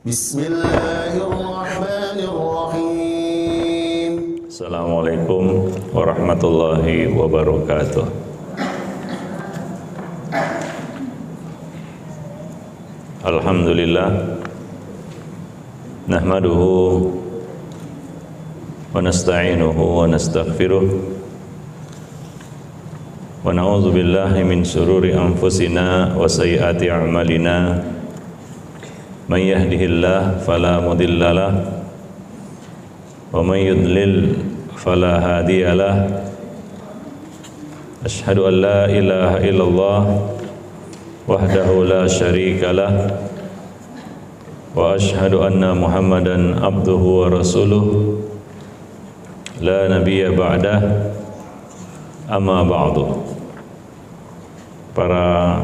Bismillahirrahmanirrahim. Assalamualaikum warahmatullahi wabarakatuh. Alhamdulillah, nahmaduhu wa nasta'inuhu wa nastaghfiruh wa na'udzu billahi min shururi anfusina wa sayyiati a'malina. Man yahdihillahu fala mudilla lahu wa man yudlil fala hadiya lahu. Asyhadu an la ilaha illallah wahdahu la syarika lah wa asyhadu anna Muhammadan abduhu wa rasuluh la nabiyya ba'dah. Amma ba'du. Para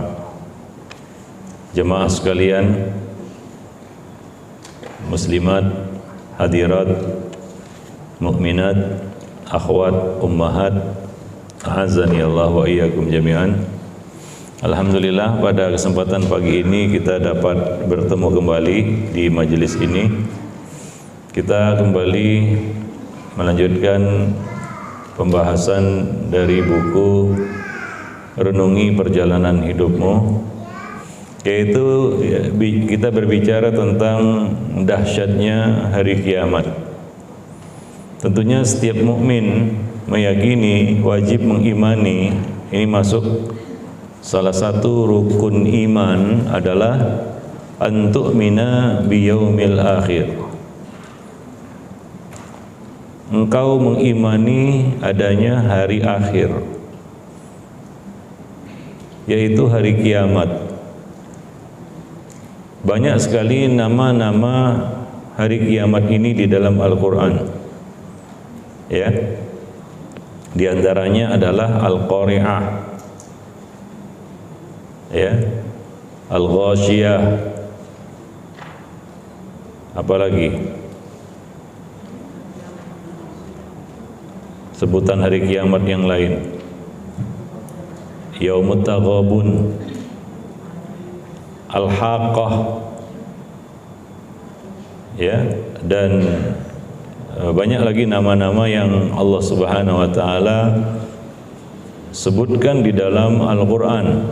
jemaah sekalian, muslimat, hadirat, mukminat, akhwat, ummahat, a'azzani Allah wa iyyakum jami'an. Alhamdulillah, pada kesempatan pagi ini kita dapat bertemu kembali di majelis ini. Kita kembali melanjutkan pembahasan dari buku Renungi Perjalanan Hidupmu, yaitu kita berbicara tentang dahsyatnya hari kiamat. Tentunya setiap mukmin meyakini, wajib mengimani, ini masuk salah satu rukun iman adalah an tu'mina biyaumil akhir. Engkau mengimani adanya hari akhir, yaitu hari kiamat. Banyak sekali nama-nama hari kiamat ini di dalam Al-Quran, ya. Di antaranya adalah Al-Qari'ah, ya, Al-Ghasyiyah, apalagi sebutan hari kiamat yang lain, Yaumut Taghabun, Al-Haqqah, ya, dan banyak lagi nama-nama yang Allah Subhanahu wa taala sebutkan di dalam Al-Qur'an.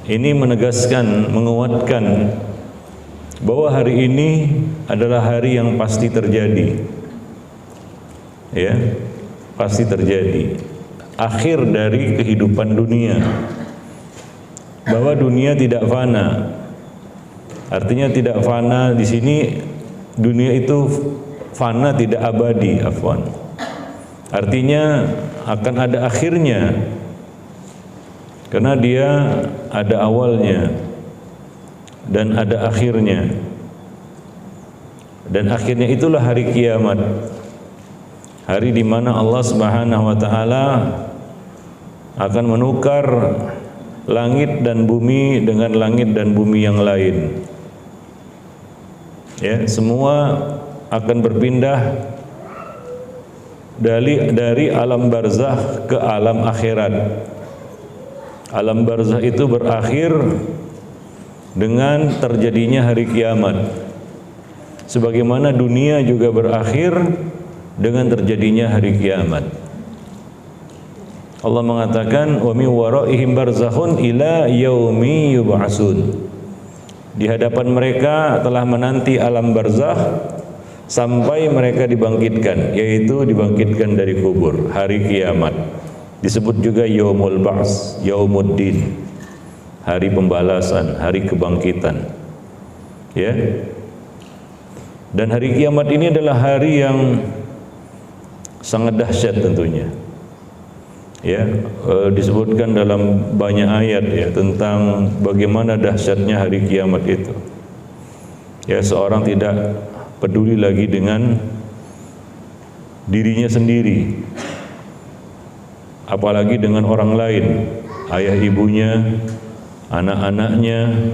Ini menegaskan, menguatkan bahwa hari ini adalah hari yang pasti terjadi. Ya, pasti terjadi. Akhir dari kehidupan dunia. Bahwa dunia tidak fana. Artinya tidak fana di sini, dunia itu fana, tidak abadi, afwan. Artinya akan ada akhirnya. Karena dia ada awalnya dan ada akhirnya. Dan akhirnya itulah hari kiamat. Hari di mana Allah Subhanahu wa taala akan menukar langit dan bumi dengan langit dan bumi yang lain. Ya, semua akan berpindah dari alam barzakh ke alam akhirat. Alam barzakh itu berakhir dengan terjadinya hari kiamat. Sebagaimana dunia juga berakhir dengan terjadinya hari kiamat. Allah mengatakan wa min waraihim barzakhun ila yaumi yub'atsun. Di hadapan mereka telah menanti alam barzakh sampai mereka dibangkitkan, yaitu dibangkitkan dari kubur, hari kiamat. Disebut juga yaumul ba's, yaumuddin, hari pembalasan, hari kebangkitan. Ya. Dan hari kiamat ini adalah hari yang sangat dahsyat tentunya. Ya, disebutkan dalam banyak ayat ya tentang bagaimana dahsyatnya hari kiamat itu. Ya, seorang tidak peduli lagi dengan dirinya sendiri, apalagi dengan orang lain, ayah ibunya, anak-anaknya,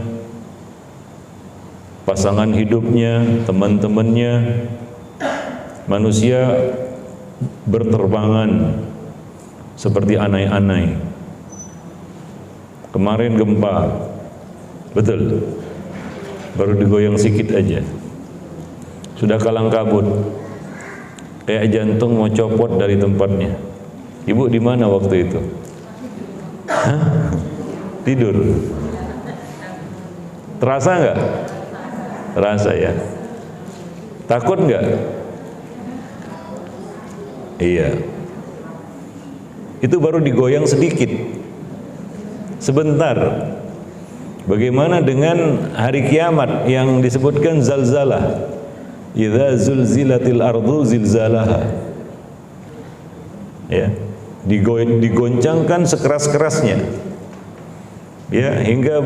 pasangan hidupnya, teman-temannya. Manusia berterbangan seperti anai-anai. Kemarin gempa, betul. baru digoyang sedikit aja sudah kalang kabut, kayak jantung mau copot dari tempatnya. Ibu di mana waktu itu? Hah? Tidur. Terasa nggak? Terasa ya. Takut nggak? Iya. Itu baru digoyang sedikit, sebentar. Bagaimana dengan hari kiamat yang disebutkan zalzalah? Idza zulzilatil ardu zilzalaha. Ya, digoncangkan sekeras-kerasnya. Ya, hingga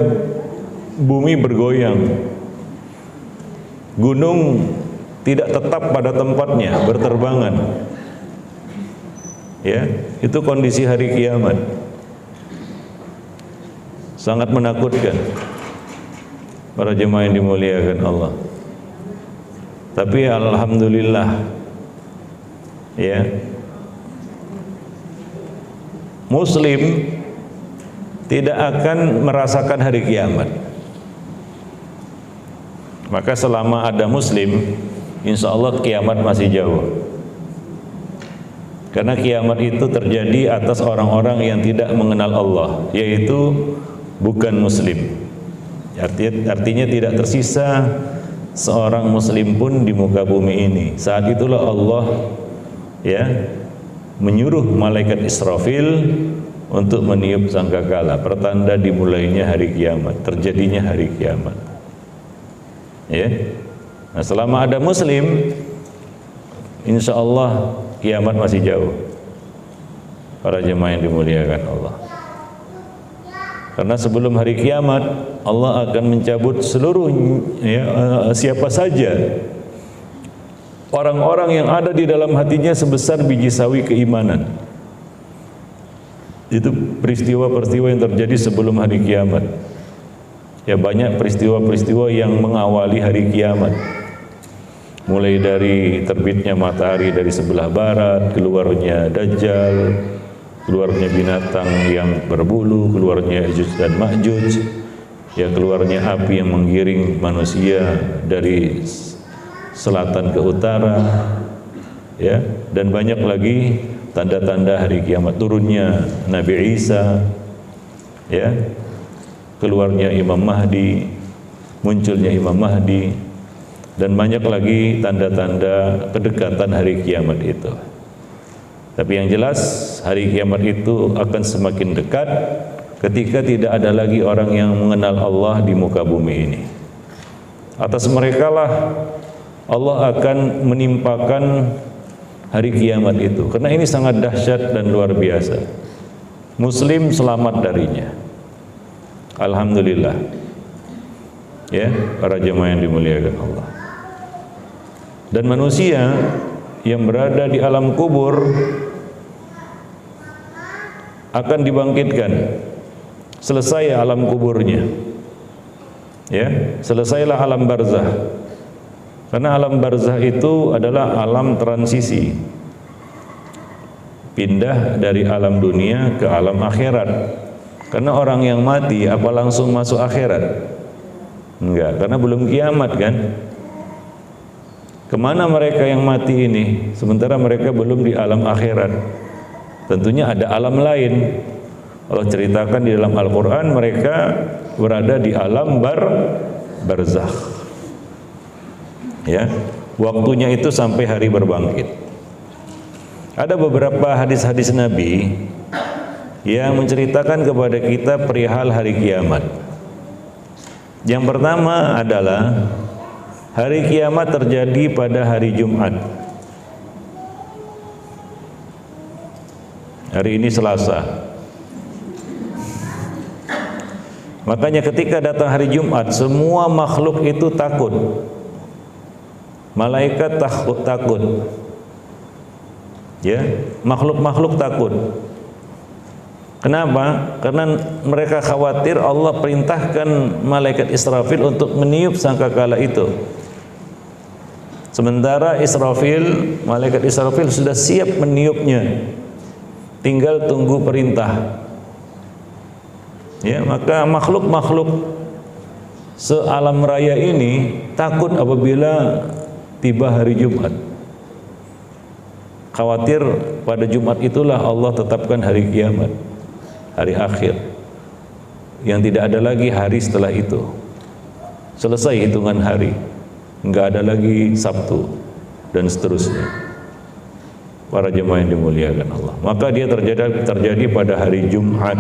bumi bergoyang. Gunung tidak tetap pada tempatnya, berterbangan. Ya, itu kondisi hari kiamat. Sangat menakutkan para jemaah yang dimuliakan Allah. Tapi alhamdulillah, ya, Muslim tidak akan merasakan hari kiamat. Maka selama ada Muslim, insya Allah kiamat masih jauh. Karena kiamat itu terjadi atas orang-orang yang tidak mengenal Allah, yaitu bukan Muslim. Artinya tidak tersisa seorang Muslim pun di muka bumi ini. Saat itulah Allah, ya, menyuruh malaikat Israfil untuk meniup sangkakala, pertanda dimulainya hari kiamat, terjadinya hari kiamat. Ya, nah, selama ada Muslim, insya Allah kiamat masih jauh. Para jemaah yang dimuliakan Allah. Karena sebelum hari kiamat Allah akan mencabut seluruh, ya, siapa saja orang-orang yang ada di dalam hatinya sebesar biji sawi keimanan. Itu peristiwa-peristiwa yang terjadi sebelum hari kiamat. Ya, banyak peristiwa-peristiwa yang mengawali hari kiamat. Mulai dari terbitnya matahari dari sebelah barat, keluarnya Dajjal, keluarnya binatang yang berbulu, keluarnya Ya'juj dan Ma'juj, ya, keluarnya api yang menggiring manusia dari selatan ke utara, ya, dan banyak lagi tanda-tanda hari kiamat. Turunnya Nabi Isa, ya, keluarnya Imam Mahdi, munculnya Imam Mahdi, dan banyak lagi tanda-tanda kedekatan hari kiamat itu. Tapi yang jelas hari kiamat itu akan semakin dekat ketika tidak ada lagi orang yang mengenal Allah di muka bumi ini. Atas mereka lah Allah akan menimpakan hari kiamat itu, karena ini sangat dahsyat dan luar biasa. Muslim selamat darinya, alhamdulillah. Ya, para jemaah yang dimuliakan Allah. Dan manusia yang berada di alam kubur akan dibangkitkan. Selesai alam kuburnya, ya, selesailah alam barzah. Karena alam barzah itu adalah alam transisi, pindah dari alam dunia ke alam akhirat. Karena orang yang mati apa langsung masuk akhirat? Enggak, karena belum kiamat kan. Kemana mereka yang mati ini? Sementara mereka belum di alam akhirat. Tentunya ada alam lain. Allah ceritakan di dalam Al-Quran, mereka berada di alam barzakh. Ya, waktunya itu sampai hari berbangkit. Ada beberapa hadis-hadis Nabi yang menceritakan kepada kita perihal hari kiamat. Yang pertama adalah hari kiamat terjadi pada hari Jumat. Hari ini Selasa. Makanya ketika datang hari Jumat, semua makhluk itu takut. Malaikat takut. Ya, makhluk-makhluk takut. Kenapa? Karena mereka khawatir Allah perintahkan malaikat Israfil untuk meniup sangkakala itu. Sementara malaikat Israfil sudah siap meniupnya. Tinggal tunggu perintah. Ya, maka makhluk-makhluk se-alam raya ini takut apabila tiba hari Jumat. Khawatir pada Jumat itulah Allah tetapkan hari kiamat, hari akhir, yang tidak ada lagi hari setelah itu. Selesai hitungan hari, nggak ada lagi Sabtu dan seterusnya. Para jemaah yang dimuliakan Allah, maka dia terjadi pada hari Jumat,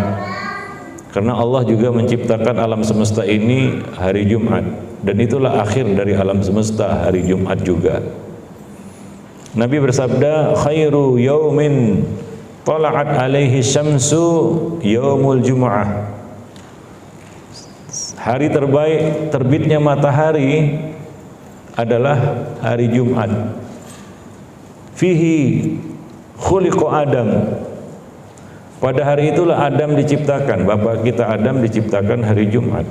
karena Allah juga menciptakan alam semesta ini hari Jumat, dan itulah akhir dari alam semesta, hari Jumat juga. Nabi bersabda, khairu yaumin tala'at alaihi syamsu yaumul jum'ah. Hari terbaik terbitnya matahari adalah hari Jumat. Fihi khuliqa Adam. Pada hari itulah Adam diciptakan, bapak kita Adam diciptakan hari Jumat.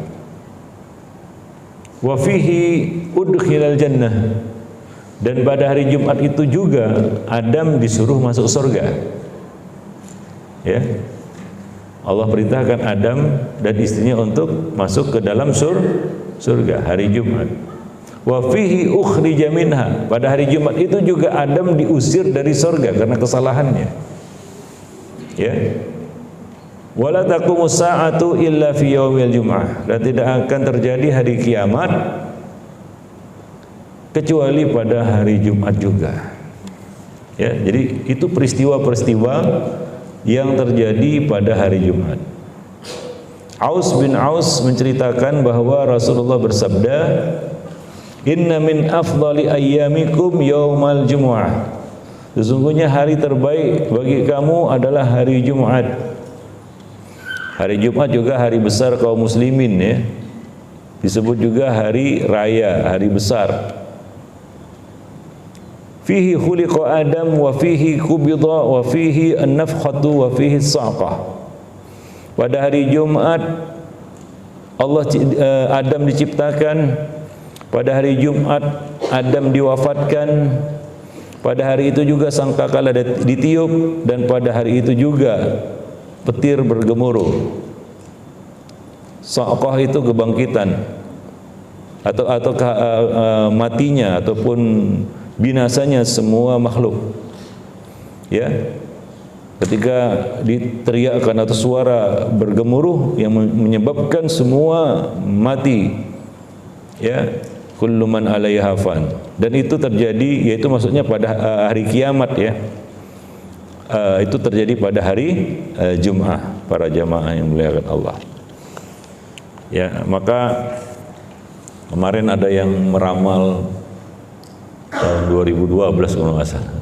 Wa fihi udkhilal jannah. Dan pada hari Jumat itu juga Adam disuruh masuk surga. Ya. Allah perintahkan Adam dan istrinya untuk masuk ke dalam surga hari Jumat. Wa fihi ukhrija minha. Pada hari Jumat itu juga Adam diusir dari surga karena kesalahannya. Ya. Wala taqumus sa'atu illa fi yaumil jum'ah. Dan tidak akan terjadi hari kiamat kecuali pada hari Jumat juga. Ya, jadi itu peristiwa-peristiwa yang terjadi pada hari Jumat. Aus bin Aus menceritakan bahwa Rasulullah bersabda, "Inna min afdali ayyamikum yaumal jumu'ah." Sesungguhnya hari terbaik bagi kamu adalah hari Jumat. Hari Jumat juga hari besar kaum muslimin, ya. Disebut juga hari raya, hari besar. Fihi khuliqa Adam wa fihi qubida wa fihi an-nafkhatu wa fihi as-saqah. Pada hari Jumat Adam diciptakan, pada hari Jumat Adam diwafatkan, pada hari itu juga sangkakala ditiup, dan pada hari itu juga petir bergemuruh. Saqah itu kebangkitan atau matinya ataupun binasanya semua makhluk. Ya, ketika diteriakkan atau suara bergemuruh yang menyebabkan semua mati. Ya, kullu man 'alaiha fan. Dan itu terjadi, yaitu maksudnya pada hari kiamat, ya. Itu terjadi pada hari Jum'ah, para jamaah yang muliakan Allah. Ya, maka kemarin ada yang meramal tahun 2012 kalau nggak salah,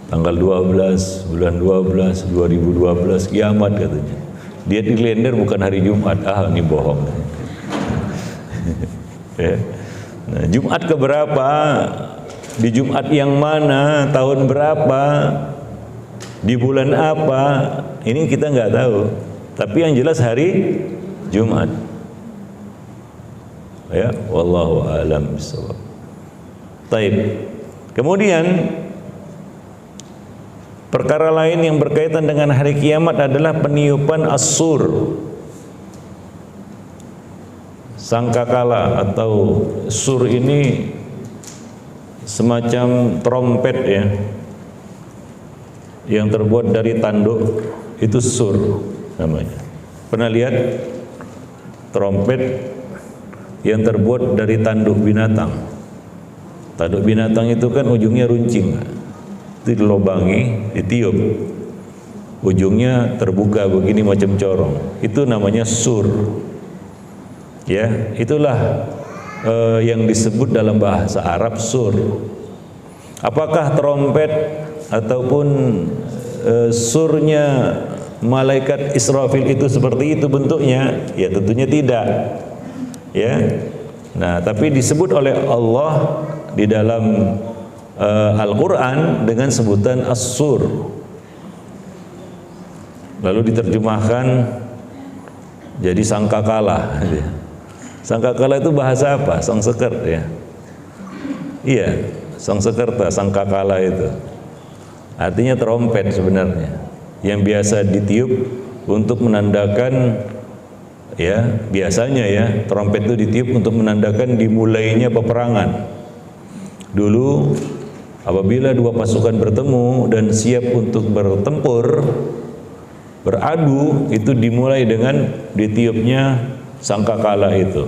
tanggal 12 bulan 12 2012 kiamat katanya. Dia di kalender bukan hari Jumat. Ini bohong. Ya. Nah, Jumat keberapa, di Jumat yang mana, tahun berapa, di bulan apa, ini kita nggak tahu. Tapi yang jelas hari Jumat. Ya, wallahu a'lam bishawab. Taib. Kemudian perkara lain yang berkaitan dengan hari kiamat adalah peniupan as-sur, sangkakala atau sur ini semacam trompet, ya, yang terbuat dari tanduk, itu sur namanya. Pernah lihat trompet yang terbuat dari tanduk binatang? Tanduk binatang itu kan ujungnya runcing, itu dilobangi, ditiup, ujungnya terbuka begini macam corong. Itu namanya sur. Ya, itulah yang disebut dalam bahasa Arab sur. Apakah trompet ataupun surnya malaikat Israfil itu seperti itu bentuknya? Ya, tentunya tidak. Ya. Nah, tapi disebut oleh Allah di dalam Al-Quran dengan sebutan as-sur. Lalu diterjemahkan jadi sangkakala. Sangkakala itu bahasa apa? Sangsekerta, ya. Iya, sangsekerta, sangkakala itu artinya trompet sebenarnya, yang biasa ditiup untuk menandakan Ya, biasanya ya trompet itu ditiup untuk menandakan dimulainya peperangan. Dulu apabila dua pasukan bertemu dan siap untuk bertempur, beradu, itu dimulai dengan ditiupnya sangkakala itu.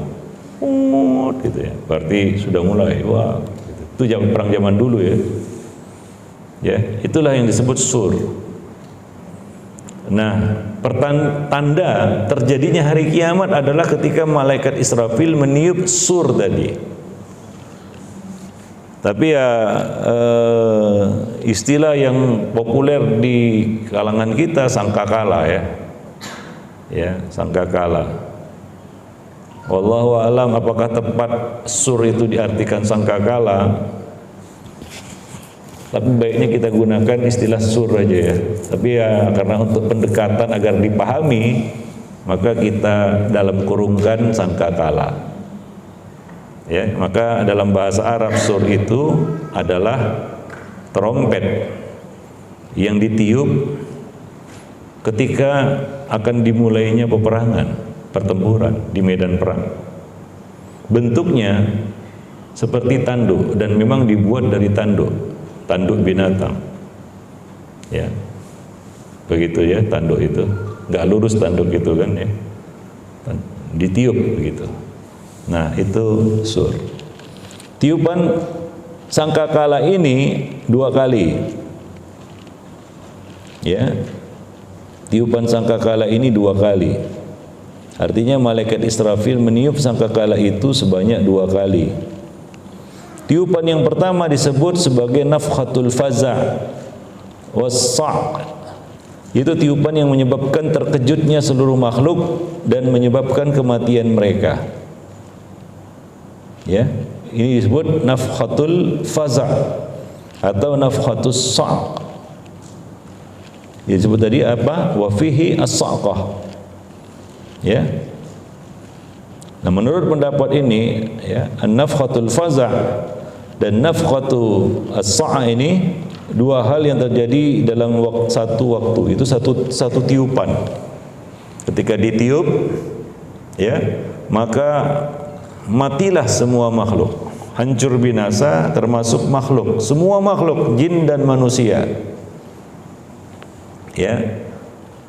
Gitu ya. Berarti sudah mulai. Wah, gitu. Itu perang zaman dulu ya. Ya, itulah yang disebut sur. Nah, pertanda terjadinya hari kiamat adalah ketika malaikat Israfil meniup sur tadi. Tapi ya istilah yang populer di kalangan kita sangkakala ya. Ya, sangkakala. Wallahu a'lam apakah tepat sur itu diartikan sangkakala. Tapi baiknya kita gunakan istilah sur aja ya. Tapi ya karena untuk pendekatan agar dipahami, maka kita dalam kurungkan sangkakala. Ya, maka dalam bahasa Arab sur itu adalah trompet yang ditiup ketika akan dimulainya peperangan, pertempuran di medan perang. Bentuknya seperti tanduk dan memang dibuat dari tanduk binatang. Ya. Begitu ya tanduk itu. Enggak lurus tanduk itu kan ya. Ditiup begitu. Nah, itu sur. Tiupan sangkakala ini 2 kali. Ya. Tiupan sangkakala ini 2 kali. Artinya malaikat Israfil meniup sangkakala itu sebanyak 2 kali. Tiupan yang pertama disebut sebagai nafkhatul faza' was-sa'. Itu tiupan yang menyebabkan terkejutnya seluruh makhluk dan menyebabkan kematian mereka. Ya, ini disebut nafkhatul faza' atau nafkhatus sa'. Disebut tadi apa? Wa fihi as-sa'qah. Ya. Nah, menurut pendapat ini ya, an-nafkhatul faza' dan nafkhatu as-sa'a ini 2 hal yang terjadi dalam satu waktu. Itu satu tiupan. Ketika ditiup ya, maka matilah semua makhluk, hancur binasa termasuk makhluk, semua makhluk jin dan manusia. Ya.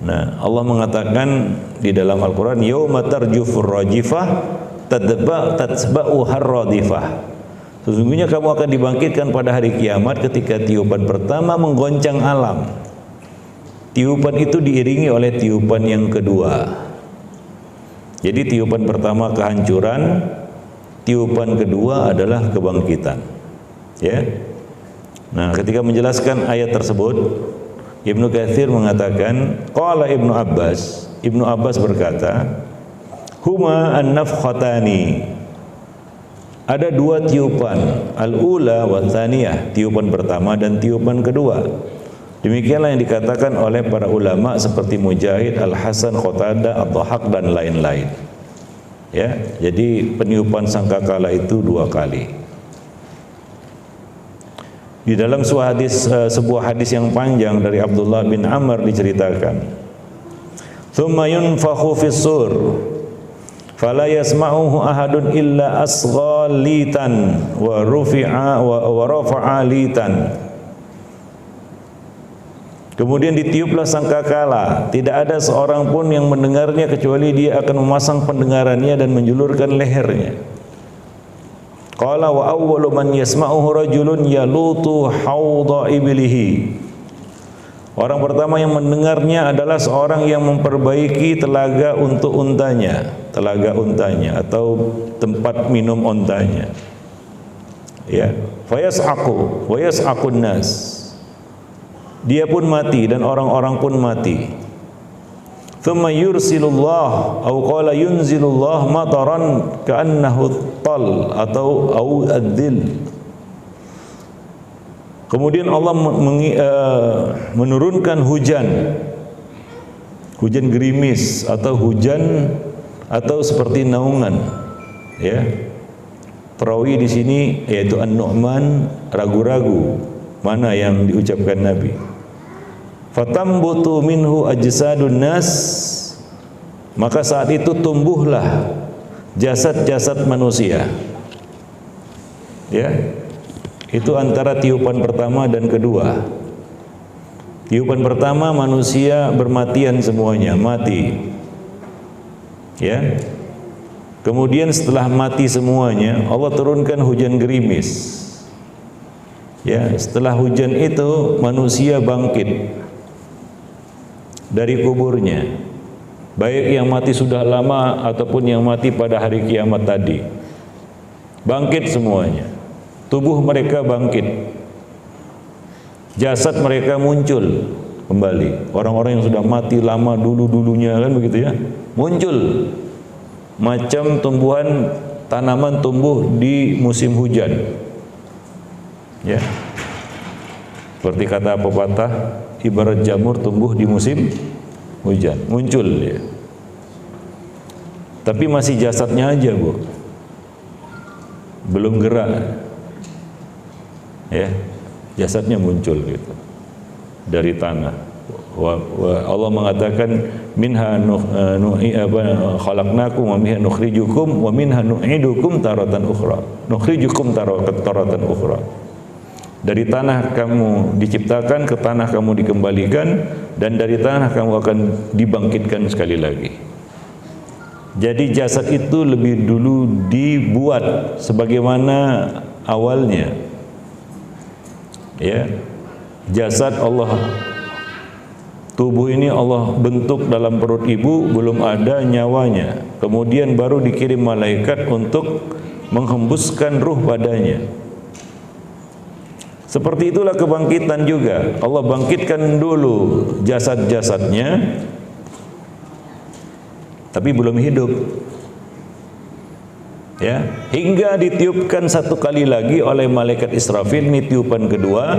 Nah, Allah mengatakan di dalam Al-Qur'an yauma tarjufur rajifah tatba'u harradifah. Sesungguhnya kamu akan dibangkitkan pada hari kiamat ketika tiupan pertama menggoncang alam. Tiupan itu diiringi oleh tiupan yang kedua. Jadi tiupan pertama kehancuran, tiupan kedua adalah kebangkitan. Ya. Nah, ketika menjelaskan ayat tersebut, Ibnu Katsir mengatakan, qala Ibnu Abbas berkata, huma an-nafkhatani. Ada 2 tiupan, al-ula wa tsaniyah, tiupan pertama dan tiupan kedua. Demikianlah yang dikatakan oleh para ulama seperti Mujahid, Al-Hasan, Qatadah, Ad-Dhahhak dan lain-lain. Ya, jadi peniupan sangkakala itu 2 kali. Di dalam sebuah hadis yang panjang dari Abdullah bin Amr diceritakan, "Tsumma yunfakhu fis-sur fala yasma'uhu ahadun illa asgha litan wa rafa'a litan." Kemudian ditiuplah sangkakala, tidak ada seorang pun yang mendengarnya kecuali dia akan memasang pendengarannya dan menjulurkan lehernya. Qala wa awwalu man yasma'uhu rajulun yalutu hawda iblihi. Orang pertama yang mendengarnya adalah seorang yang memperbaiki telaga untuk untanya, atau tempat minum untanya. Ya, fayas'aqu wa yas'aqun nas. Dia pun mati dan orang-orang pun mati. Thumma yursilullah atau qala yunzilullah mataran ka'annahu tal atau adzil. Kemudian Allah menurunkan hujan gerimis atau hujan atau seperti naungan. Ya. Perawi di sini yaitu An-Nu'man ragu-ragu mana yang diucapkan Nabi. Fatambutu minhu ajsadun nas Maka saat itu tumbuhlah jasad-jasad manusia. Ya. Itu antara tiupan pertama dan kedua. Tiupan pertama manusia bermatian semuanya, mati. Ya. Kemudian setelah mati semuanya, Allah turunkan hujan gerimis. Ya, setelah hujan itu manusia bangkit dari kuburnya. Baik yang mati sudah lama ataupun yang mati pada hari kiamat tadi. Bangkit semuanya. Tubuh mereka bangkit, jasad mereka muncul kembali. Orang-orang yang sudah mati lama dulu-dulunya kan begitu ya, muncul macam tumbuhan tanaman tumbuh di musim hujan. Ya, seperti kata pepatah, ibarat jamur tumbuh di musim hujan, muncul ya. Tapi masih jasadnya aja, Bu, belum gerak. Ya, jasadnya muncul gitu dari tanah. Allah mengatakan minha khalaqnakum wa minha nukhrijukum wa minha nu'idukum taratan ukhra. Nukhrijukum taratan ukhra. Dari tanah kamu diciptakan, ke tanah kamu dikembalikan, dan dari tanah kamu akan dibangkitkan sekali lagi. Jadi jasad itu lebih dulu dibuat sebagaimana awalnya. Ya, jasad Allah, tubuh ini Allah bentuk dalam perut ibu, belum ada nyawanya. Kemudian baru dikirim malaikat untuk menghembuskan ruh padanya. Seperti itulah kebangkitan juga. Allah bangkitkan dulu jasad-jasadnya, tapi belum hidup. Ya, hingga ditiupkan satu kali lagi oleh malaikat Israfil, ini tiupan kedua.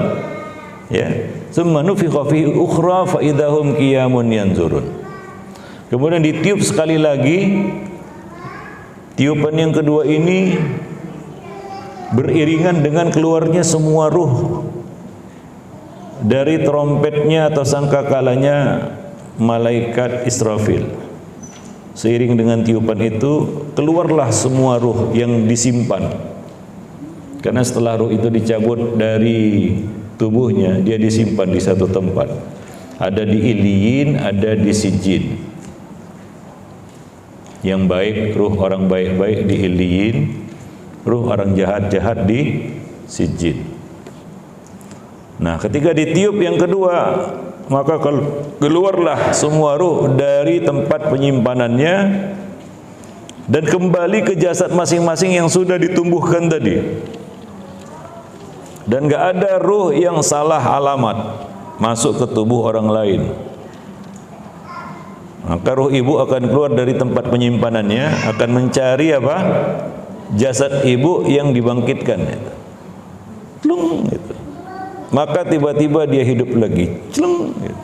Ya, summa nufikha fihi ukhra fa idahum qiyamun yanzurun. Kemudian ditiup sekali lagi. Tiupan yang kedua ini beriringan dengan keluarnya semua ruh dari trompetnya atau sangkakalanya malaikat Israfil. Seiring dengan tiupan itu keluarlah semua ruh yang disimpan. Karena setelah ruh itu dicabut dari tubuhnya, dia disimpan di satu tempat. Ada di Iliyin, ada di Sijjin. Yang baik, ruh orang baik-baik di Iliyin, ruh orang jahat-jahat di Sijjin. Nah, ketika ditiup yang kedua, maka keluarlah semua ruh dari tempat penyimpanannya dan kembali ke jasad masing-masing yang sudah ditumbuhkan tadi. Dan gak ada ruh yang salah alamat masuk ke tubuh orang lain. Maka ruh ibu akan keluar dari tempat penyimpanannya, akan mencari apa? Jasad ibu yang dibangkitkan. Plung, gitu. Maka tiba-tiba dia hidup lagi. Celeng, gitu.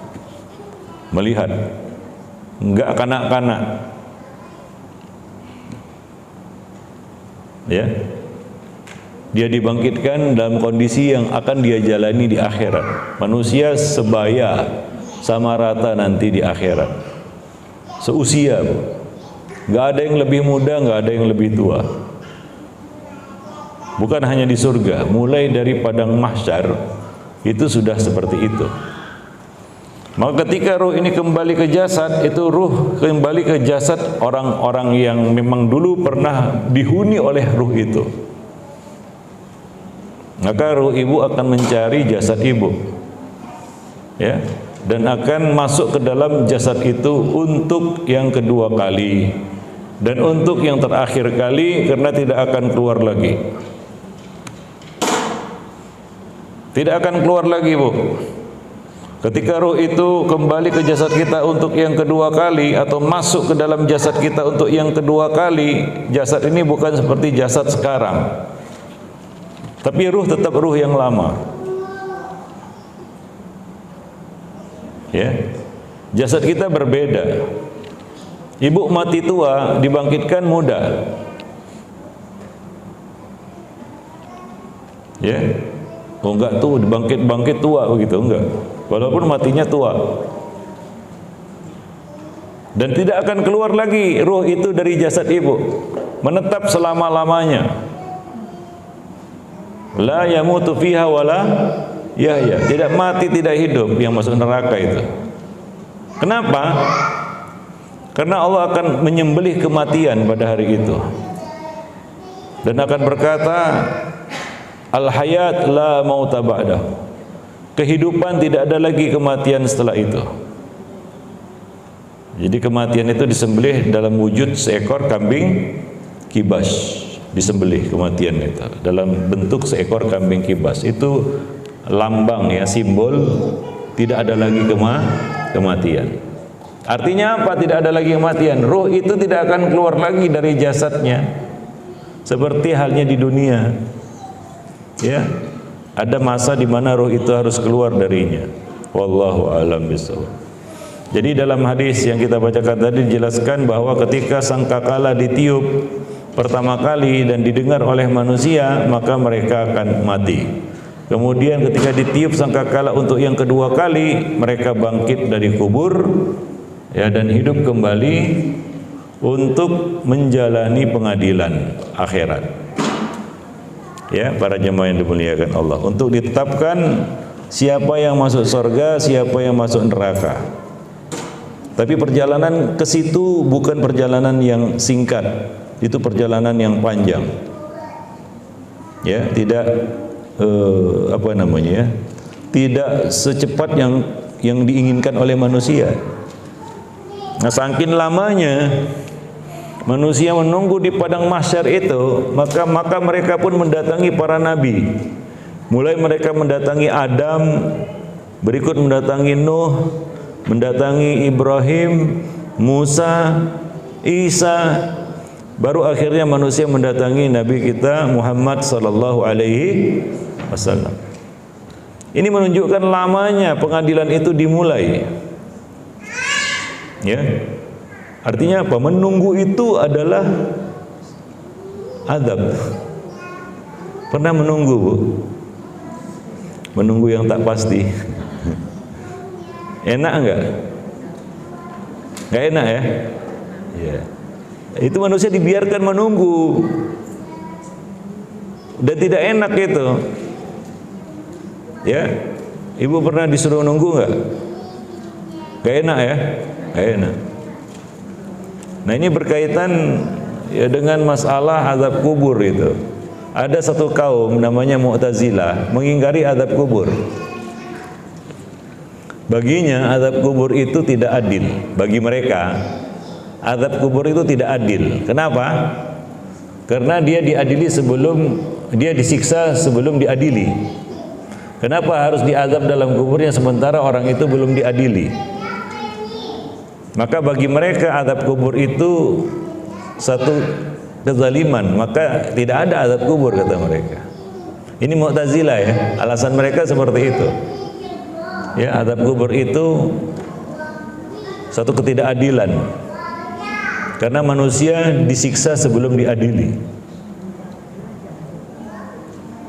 Melihat, enggak kanak-kanak. Ya, dia dibangkitkan dalam kondisi yang akan dia jalani di akhirat. Manusia sebaya, sama rata nanti di akhirat. Seusia, enggak ada yang lebih muda, enggak ada yang lebih tua. Bukan hanya di surga, mulai dari padang mahsyar itu sudah seperti itu. Maka ketika ruh ini kembali ke jasad, itu ruh kembali ke jasad orang-orang yang memang dulu pernah dihuni oleh ruh itu. Maka ruh ibu akan mencari jasad ibu, ya, dan akan masuk ke dalam jasad itu untuk yang kedua kali dan untuk yang terakhir kali, karena tidak akan keluar lagi. Tidak akan keluar lagi, Bu. Ketika ruh itu kembali ke jasad kita untuk yang kedua kali atau masuk ke dalam jasad kita untuk yang kedua kali, jasad ini bukan seperti jasad sekarang. Tapi ruh tetap ruh yang lama. Ya. Jasad kita berbeda. Ibu mati tua, dibangkitkan muda. Ya. Oh enggak tuh dibangkit tua begitu, enggak. Walaupun matinya tua. dan tidak akan keluar lagi ruh itu dari jasad ibu, menetap selama-lamanya. La yamutu fiha wala yahya, tidak mati tidak hidup yang masuk neraka itu. Kenapa? Karena Allah akan menyembelih kematian pada hari itu dan akan berkata, al hayat la mauta ba'dah, kehidupan tidak ada lagi kematian setelah itu. Jadi kematian itu disembelih dalam wujud seekor kambing kibas, disembelih kematian itu dalam bentuk seekor kambing kibas. Itu lambang ya, simbol tidak ada lagi kematian. Artinya apa? Tidak ada lagi kematian. Ruh itu tidak akan keluar lagi dari jasadnya seperti halnya di dunia. Ya, ada masa di mana ruh itu harus keluar darinya. Wallahu a'lam bishawab. Jadi dalam hadis yang kita bacakan tadi dijelaskan bahwa ketika sangkakala ditiup pertama kali dan didengar oleh manusia, maka mereka akan mati. Kemudian ketika ditiup sangkakala untuk yang kedua kali, mereka bangkit dari kubur ya, dan hidup kembali untuk menjalani pengadilan akhirat. Ya, para jemaah yang dimuliakan Allah, untuk ditetapkan siapa yang masuk surga, siapa yang masuk neraka. Tapi perjalanan ke situ bukan perjalanan yang singkat, itu perjalanan yang panjang. Ya, tidak apa namanya ya, tidak secepat yang diinginkan oleh manusia. Nah, saking lamanya manusia menunggu di padang mahsyar itu, maka mereka pun mendatangi para nabi. Mulai mereka mendatangi Adam, berikut mendatangi Nuh, mendatangi Ibrahim, Musa, Isa, baru akhirnya manusia mendatangi Nabi kita Muhammad sallallahu alaihi wasallam. Ini menunjukkan lamanya pengadilan itu dimulai. Ya. Artinya apa? Menunggu itu adalah azab. Pernah menunggu, Bu? Menunggu yang tak pasti. Enak enggak? Enggak enak ya? Ya. Itu manusia dibiarkan menunggu dan tidak enak itu. Ya, ibu pernah disuruh nunggu enggak? Enggak enak ya? Enggak enak. Nah, ini berkaitan ya dengan masalah azab kubur itu. Ada satu kaum namanya Mu'tazilah mengingkari azab kubur. Baginya azab kubur itu tidak adil. Bagi mereka azab kubur itu tidak adil. Kenapa? Karena dia diadili sebelum, dia disiksa sebelum diadili. Kenapa harus diazab dalam kuburnya sementara orang itu belum diadili? Maka bagi mereka azab kubur itu satu kezaliman, maka tidak ada azab kubur kata mereka. Ini Mu'tazilah ya, alasan mereka seperti itu. Ya, azab kubur itu satu ketidakadilan karena manusia disiksa sebelum diadili.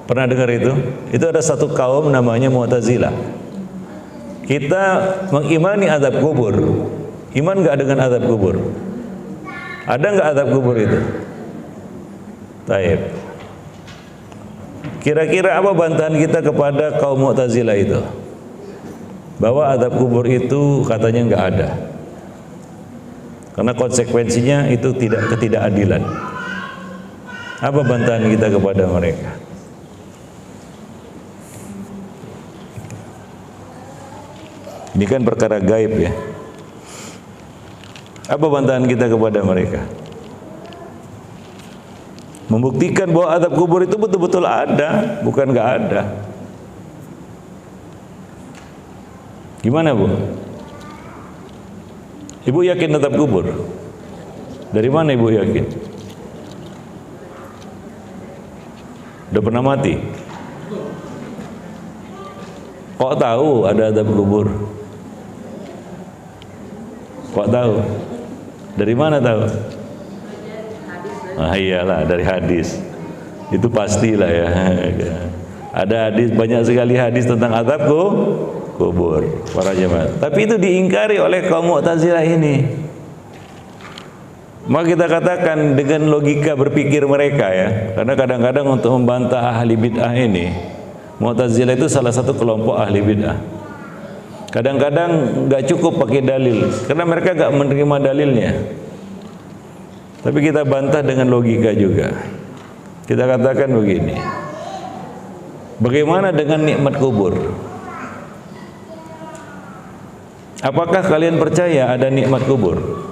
Pernah dengar itu? Itu ada satu kaum namanya Mu'tazilah. Kita mengimani azab kubur. Iman enggak dengan azab kubur? Ada enggak azab kubur itu? Taib. Kira-kira apa bantahan kita kepada kaum Mu'tazilah itu? Bahwa azab kubur itu katanya enggak ada. Karena konsekuensinya itu ketidakadilan. Apa bantahan kita kepada mereka? Ini kan perkara gaib ya. Apa bantahan kita kepada mereka? Membuktikan bahwa azab kubur itu betul-betul ada, bukan enggak ada. Gimana, Bu? Ibu yakin azab kubur? Dari mana Ibu yakin? Udah pernah mati? Kok tahu ada azab kubur? Kok tahu? Dari mana tahu? Ah, iyalah dari hadis. Itu pastilah ya. Ada hadis, banyak sekali hadis tentang azab kubur para jemaah. Tapi itu diingkari oleh kaum Mu'tazilah ini. Maka kita katakan dengan logika berpikir mereka ya, karena kadang-kadang untuk membantah ahli bid'ah ini, Mu'tazilah itu salah satu kelompok ahli bid'ah. Kadang-kadang nggak cukup pakai dalil, karena mereka nggak menerima dalilnya. Tapi kita bantah dengan logika juga. Kita katakan begini, bagaimana dengan nikmat kubur? Apakah kalian percaya ada nikmat kubur?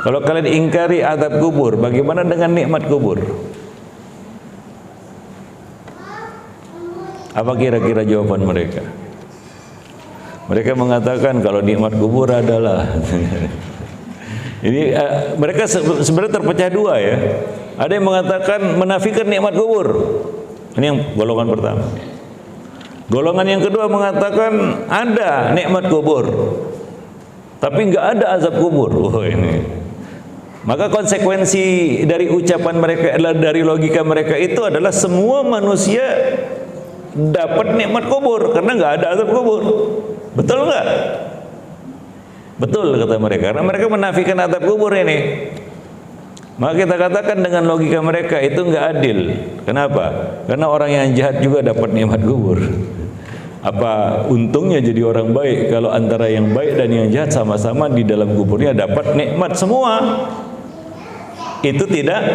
Kalau kalian ingkari azab kubur, bagaimana dengan nikmat kubur? Apa kira-kira jawaban mereka? Mereka mengatakan kalau nikmat kubur adalah ini mereka sebenarnya terpecah dua ya. Ada yang mengatakan menafikan nikmat kubur. Ini yang golongan pertama. Golongan yang kedua mengatakan ada nikmat kubur, tapi nggak ada azab kubur. Oh ini. Maka konsekuensi dari ucapan mereka adalah, dari logika mereka itu adalah semua manusia dapat nikmat kubur karena nggak ada azab kubur. Betul nggak? Betul kata mereka, karena mereka menafikan azab kubur ini. Maka kita katakan dengan logika mereka itu nggak adil. Kenapa? Karena orang yang jahat juga dapat nikmat kubur. Apa untungnya jadi orang baik kalau antara yang baik dan yang jahat sama-sama di dalam kuburnya dapat nikmat semua? Itu tidak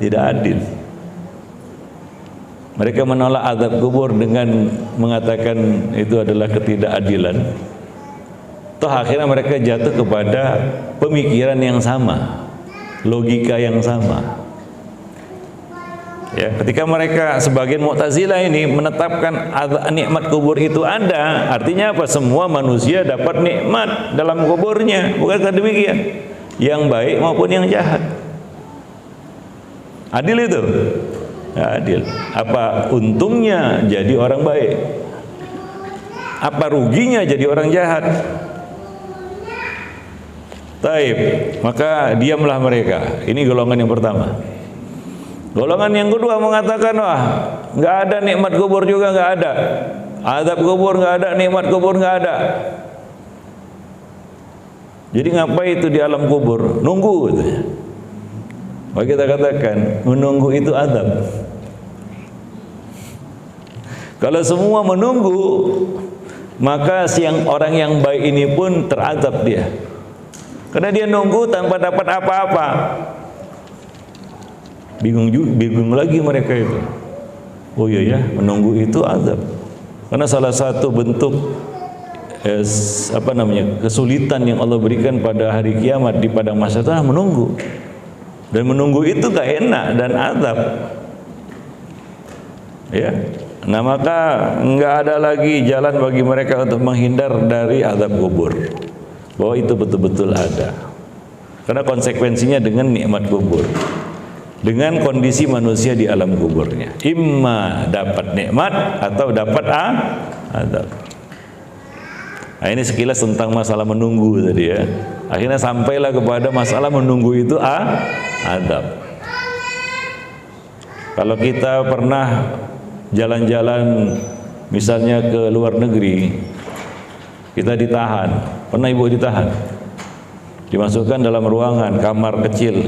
adil. Mereka menolak azab kubur dengan mengatakan itu adalah ketidakadilan. Toh akhirnya mereka jatuh kepada pemikiran yang sama, logika yang sama. Ya, ketika mereka sebagian Mu'tazilah ini menetapkan nikmat kubur itu ada, artinya apa? Semua manusia dapat nikmat dalam kuburnya, bukankah demikian? Yang baik maupun yang jahat. Adil itu? Ya, adil. Apa untungnya jadi orang baik? Apa ruginya jadi orang jahat? Taib. Maka diamlah mereka. Ini golongan yang pertama. Golongan yang kedua mengatakan, wah, nggak ada nikmat kubur juga, nggak ada. Azab kubur nggak ada, nikmat kubur nggak ada. Jadi ngapain itu di alam kubur? Nunggu gitu. Maka kita katakan menunggu itu azab. Kalau semua menunggu, maka orang yang baik ini pun terazab dia. Karena dia nunggu tanpa dapat apa-apa. Bingung lagi mereka itu. Oh iya ya, menunggu itu azab. Karena salah satu bentuk kesulitan yang Allah berikan pada hari kiamat di padang mahsyar adalah menunggu. Dan menunggu itu gak enak dan azab. Ya. Nah, maka nggak ada lagi jalan bagi mereka untuk menghindar dari azab kubur. Bahwa itu betul-betul ada. Karena konsekuensinya dengan nikmat kubur. Dengan kondisi manusia di alam kuburnya. Imma dapat nikmat atau dapat azab. Nah, ini sekilas tentang masalah menunggu tadi ya. Akhirnya sampailah kepada masalah menunggu itu azab. Kalau kita pernah jalan-jalan misalnya ke luar negeri, kita ditahan. Pernah ibu ditahan? Dimasukkan dalam ruangan, kamar kecil,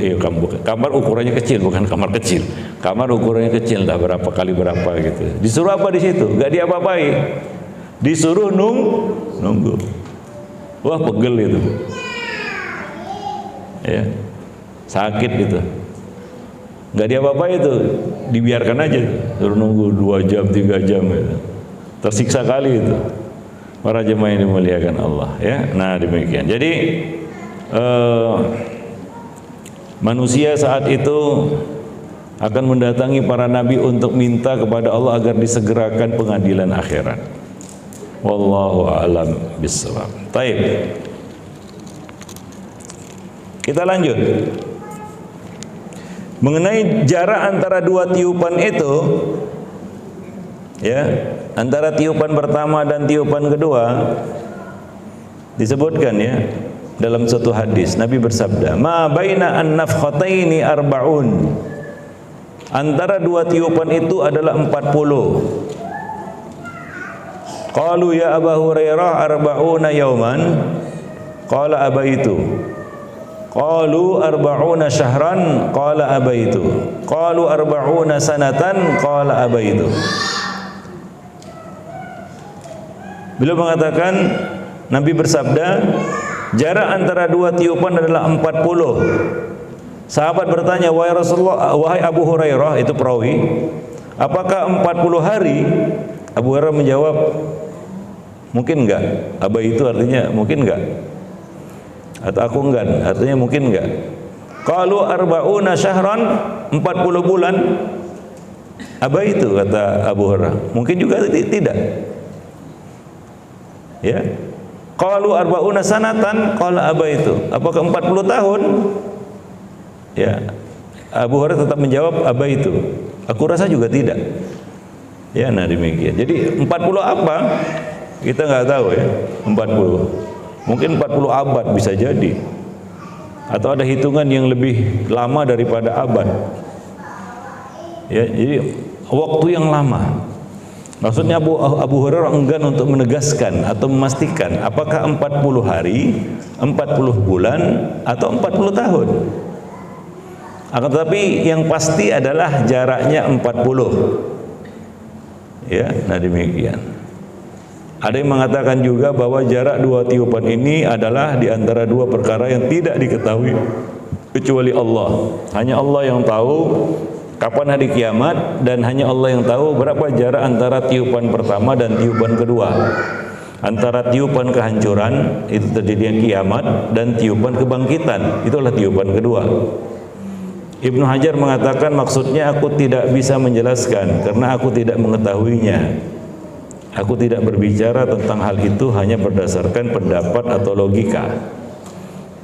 kamar ukurannya kecil, bukan kamar kecil, kamar ukurannya kecil, entah berapa kali berapa gitu. Disuruh apa di situ? Gak diapa-apai, disuruh nunggu. Wah, pegel itu, ya, sakit gitu. Gak diapa-apai itu, dibiarkan aja, suruh nunggu 2 jam, 3 jam gitu. Tersiksa kali itu. Para jemaah yang dimuliakan Allah, ya. Nah, demikian. Jadi manusia saat itu akan mendatangi para nabi untuk minta kepada Allah agar disegerakan pengadilan akhirat. Wallahu a'lam bishawab. Baik. Kita lanjut. Mengenai jarak antara dua tiupan itu, ya, antara tiupan pertama dan tiupan kedua disebutkan ya dalam suatu hadis Nabi bersabda, "Ma baina an-nafkhataini arba'un." Antara dua tiupan itu adalah 40. Qalu ya Abu Hurairah arba'una yauman. Qala abaitu. Qalu arba'una syahran qala abaitu. Qalu arba'una sanatan qala abaitu. Beliau mengatakan, Nabi bersabda, jarak antara dua tiupan adalah 40. Sahabat bertanya, wahai Rasulullah, wahai Abu Hurairah, itu perawi, apakah 40 hari? Abu Hurairah menjawab, mungkin enggak. Abai itu artinya mungkin enggak, atau aku enggak, artinya mungkin enggak. Qalu arba'una syahran, 40 bulan. Abai itu, kata Abu Hurairah, mungkin juga tidak. Ya. Qalu arba'una sanatan, qala abaitu. Apakah 40 tahun? Ya. Abu Hurairah tetap menjawab abaitu. Aku rasa juga tidak. Ya, nah demikian. Jadi 40 apa? Kita nggak tahu ya. 40. Mungkin 40 abad bisa jadi. Atau ada hitungan yang lebih lama daripada abad. Ya, jadi waktu yang lama. Maksudnya Abu Hurairah enggan untuk menegaskan atau memastikan apakah 40 hari, 40 bulan, atau 40 tahun. Akan tetapi yang pasti adalah jaraknya 40. Ya, nah demikian. Ada yang mengatakan juga bahwa jarak dua tiupan ini adalah di antara dua perkara yang tidak diketahui kecuali Allah. Hanya Allah yang tahu kapan hari kiamat, dan hanya Allah yang tahu berapa jarak antara tiupan pertama dan tiupan kedua. Antara tiupan kehancuran, itu terjadinya kiamat, dan tiupan kebangkitan, itulah tiupan kedua. Ibnu Hajar mengatakan, maksudnya aku tidak bisa menjelaskan karena aku tidak mengetahuinya. Aku tidak berbicara tentang hal itu hanya berdasarkan pendapat atau logika.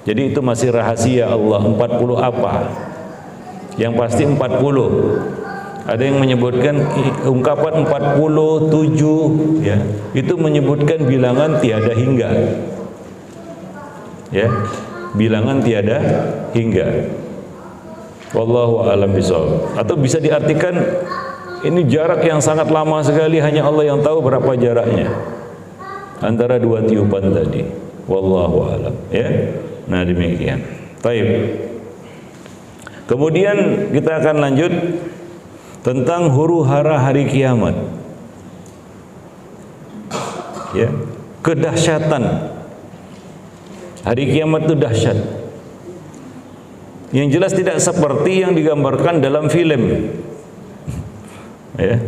Jadi itu masih rahasia Allah. 40 apa? Yang pasti 40. Ada yang menyebutkan ungkapan 47 ya, itu menyebutkan bilangan tiada hingga. Ya, bilangan tiada hingga. Wallahu a'lam bishawab. Atau bisa diartikan ini jarak yang sangat lama sekali, hanya Allah yang tahu berapa jaraknya antara dua tiupan tadi. Wallahu a'lam ya. Nah demikian. Baik. Kemudian kita akan lanjut tentang huru-hara hari kiamat. Ya, kedahsyatan hari kiamat itu dahsyat. Yang jelas tidak seperti yang digambarkan dalam film. Ya.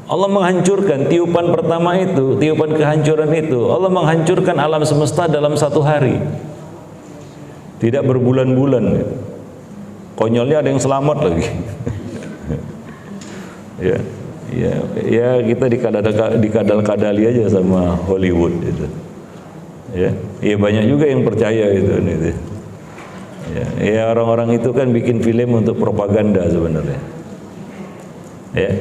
Allah menghancurkan tiupan pertama itu, tiupan kehancuran itu. Allah menghancurkan alam semesta dalam satu hari. Tidak berbulan-bulan. Konyolnya ada yang selamat lagi. Ya kita dikadal-kadali aja sama Hollywood itu. Ya banyak juga yang percaya itu. Ya orang-orang itu kan bikin film untuk propaganda sebenarnya. Ya,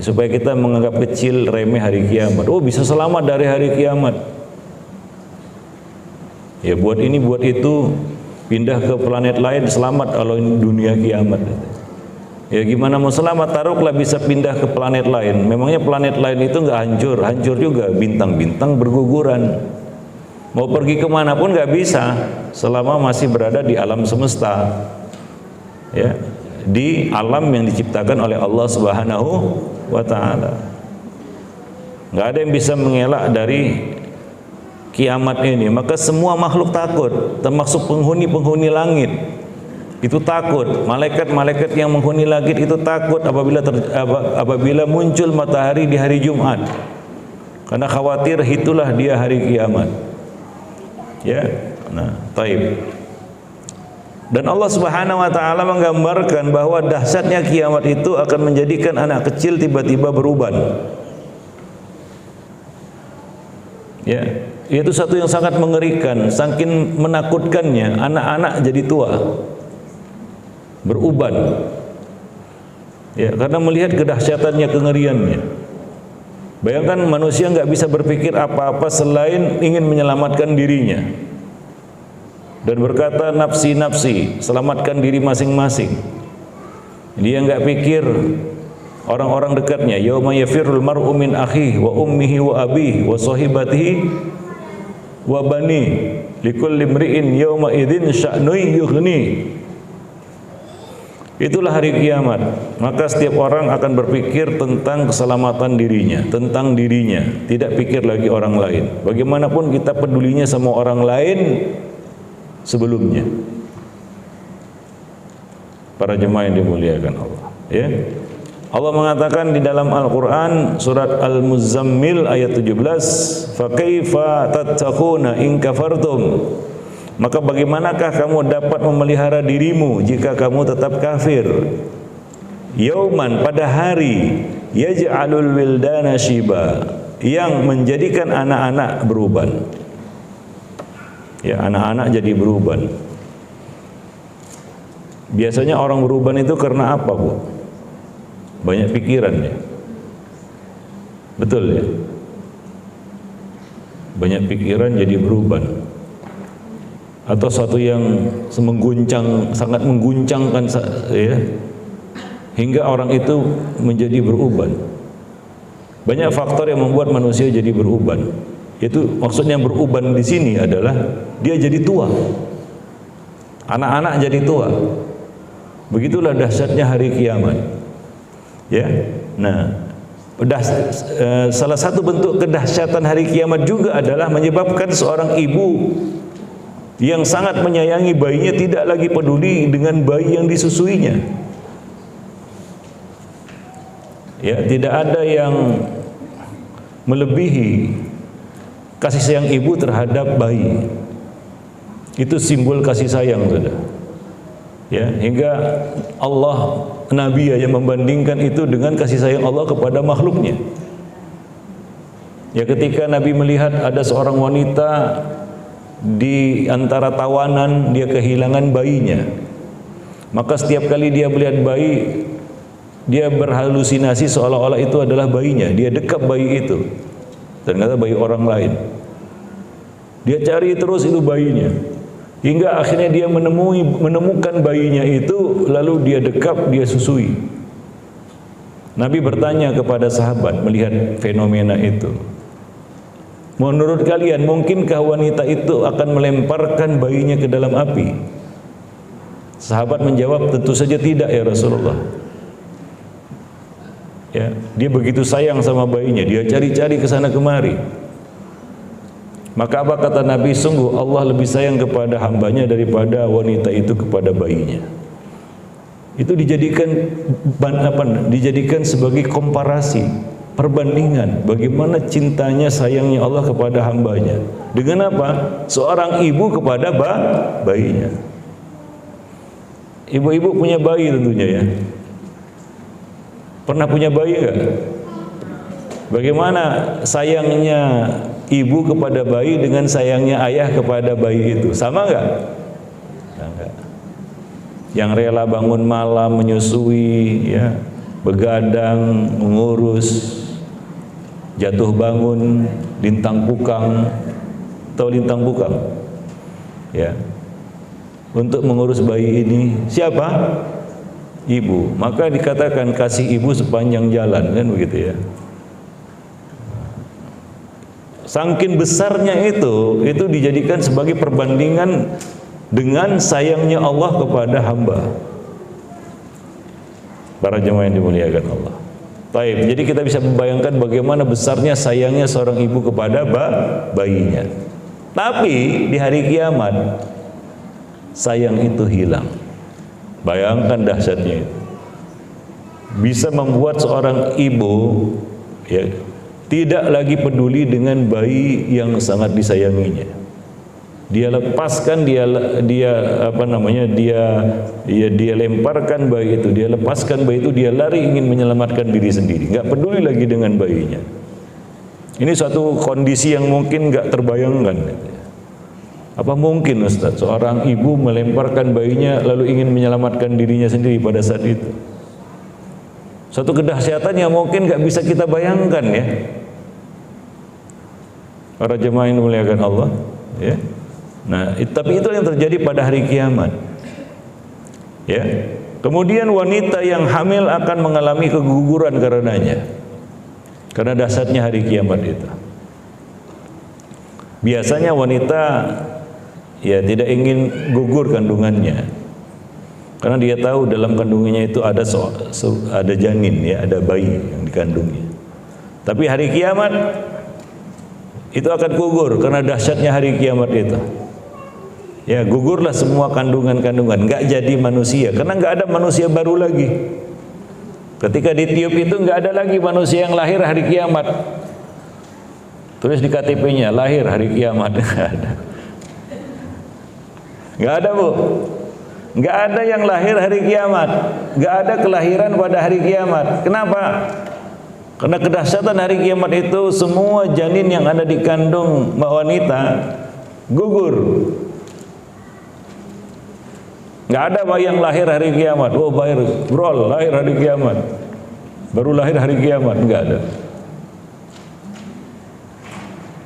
supaya kita menganggap kecil, remeh hari kiamat. Oh, bisa selamat dari hari kiamat. Ya buat ini buat itu, pindah ke planet lain, selamat kalau ini dunia kiamat. Ya gimana mau selamat, taruhlah bisa pindah ke planet lain. Memangnya planet lain itu nggak hancur, hancur juga, bintang-bintang berguguran. Mau pergi kemana pun nggak bisa selama masih berada di alam semesta. Ya, di alam yang diciptakan oleh Allah Subhanahu wa Ta'ala. Nggak ada yang bisa mengelak dari kiamat ini. Maka semua makhluk takut, termasuk penghuni-penghuni langit itu takut. Malaikat-malaikat yang menghuni langit itu takut apabila muncul matahari di hari Jumat, karena khawatir itulah dia hari kiamat. Ya, nah, taib. Dan Allah Subhanahu wa Ta'ala menggambarkan bahwa dahsyatnya kiamat itu akan menjadikan anak kecil tiba-tiba beruban. Ya, itu satu yang sangat mengerikan, saking menakutkannya, anak-anak jadi tua, beruban. Ya, karena melihat kedahsyatannya, kengeriannya. Bayangkan manusia nggak bisa berpikir apa-apa selain ingin menyelamatkan dirinya dan berkata nafsi nafsi, selamatkan diri masing-masing. Dia nggak pikir orang-orang dekatnya. Yauma yafirrul mar'u min akhihi wa ummihi wa abihi wa sahibatihi wa bani. likulli imri'in yawma idzin sya'nun yughni. Itulah hari kiamat. Maka setiap orang akan berpikir tentang keselamatan dirinya, tentang dirinya, tidak pikir lagi orang lain. Bagaimanapun kita pedulinya sama orang lain sebelumnya. Para jemaah yang dimuliakan Allah, ya. Allah mengatakan di dalam Al-Qur'an surat Al-Muzammil ayat 17, "Fa kaifa tattaquna in kafartum?" Maka bagaimanakah kamu dapat memelihara dirimu jika kamu tetap kafir? Yauman, pada hari, yaj'alul wildana shiba, yang menjadikan anak-anak beruban. Ya, anak-anak jadi beruban. Biasanya orang beruban itu karena apa, Bu? Banyak pikiran ya. Betul ya? Banyak pikiran jadi beruban. Atau satu yang mengguncang, sangat mengguncangkan ya, hingga orang itu menjadi beruban. Banyak faktor yang membuat manusia jadi beruban. Itu maksudnya beruban di sini adalah dia jadi tua. Anak-anak jadi tua. Begitulah dahsyatnya hari kiamat. Ya. Nah, salah satu bentuk kedahsyatan hari kiamat juga adalah menyebabkan seorang ibu yang sangat menyayangi bayinya tidak lagi peduli dengan bayi yang disusuinya. Ya, tidak ada yang melebihi kasih sayang ibu terhadap bayi. Itu simbol kasih sayang, sudah. Ya, hingga Allah, Nabi aja membandingkan itu dengan kasih sayang Allah kepada makhluknya. Ya, ketika Nabi melihat ada seorang wanita di antara tawanan, dia kehilangan bayinya, maka setiap kali dia melihat bayi, dia berhalusinasi seolah-olah itu adalah bayinya. Dia dekap bayi itu, ternyata bayi orang lain. Dia cari terus itu bayinya, hingga akhirnya dia menemukan bayinya itu, lalu dia dekap, dia susui. Nabi bertanya kepada sahabat melihat fenomena itu, menurut kalian mungkinkah wanita itu akan melemparkan bayinya ke dalam api? Sahabat menjawab, tentu saja tidak ya Rasulullah. Ya, dia begitu sayang sama bayinya, dia cari-cari ke sana kemari. Maka apa kata Nabi? Sungguh Allah lebih sayang kepada hambanya daripada wanita itu kepada bayinya. Itu dijadikan sebagai komparasi, perbandingan bagaimana cintanya, sayangnya Allah kepada hambanya. Dengan apa? Seorang ibu kepada bayinya. Ibu-ibu punya bayi tentunya ya. Pernah punya bayi enggak? Bagaimana sayangnya ibu kepada bayi dengan sayangnya ayah kepada bayi itu? Sama enggak? Enggak. Yang rela bangun malam menyusui, ya, begadang, mengurus, jatuh bangun, lintang pukang, atau lintang pukang, ya, untuk mengurus bayi ini. Siapa? Ibu. Maka dikatakan kasih ibu sepanjang jalan, kan begitu ya. Saking besarnya itu dijadikan sebagai perbandingan dengan sayangnya Allah kepada hamba. Para jemaah yang dimuliakan Allah. Baik, jadi kita bisa membayangkan bagaimana besarnya sayangnya seorang ibu kepada bayinya. Tapi di hari kiamat sayang itu hilang. Bayangkan dahsyatnya itu. Bisa membuat seorang ibu ya tidak lagi peduli dengan bayi yang sangat disayanginya. Dia lepaskan, dia lemparkan bayi itu, dia lepaskan bayi itu, dia lari ingin menyelamatkan diri sendiri, nggak peduli lagi dengan bayinya. Ini suatu kondisi yang mungkin nggak terbayangkan. Apa mungkin Ustaz seorang ibu melemparkan bayinya lalu ingin menyelamatkan dirinya sendiri pada saat itu? Suatu kedahsyatan yang mungkin nggak bisa kita bayangkan ya. Para jemaah yang dimuliakan Allah, ya. Nah, tapi itu yang terjadi pada hari kiamat. Ya. Kemudian wanita yang hamil akan mengalami keguguran karenanya. Karena dahsyatnya hari kiamat itu. Biasanya wanita ya tidak ingin gugur kandungannya, karena dia tahu dalam kandungannya itu ada janin, ya, ada bayi yang dikandungnya. Tapi hari kiamat itu akan gugur karena dahsyatnya hari kiamat itu. Ya, gugurlah semua kandungan-kandungan, nggak jadi manusia, karena nggak ada manusia baru lagi. Ketika ditiup itu nggak ada lagi manusia yang lahir hari kiamat. Tulis di KTP-nya, lahir hari kiamat. Nggak ada, Bu. Nggak ada yang lahir hari kiamat. Nggak ada kelahiran pada hari kiamat. Kenapa? Karena kedahsyatan hari kiamat itu semua janin yang ada di kandung wanita gugur. Nggak ada bayi yang lahir hari kiamat. Oh, bayi brol lahir hari kiamat, baru lahir hari kiamat. Nggak ada.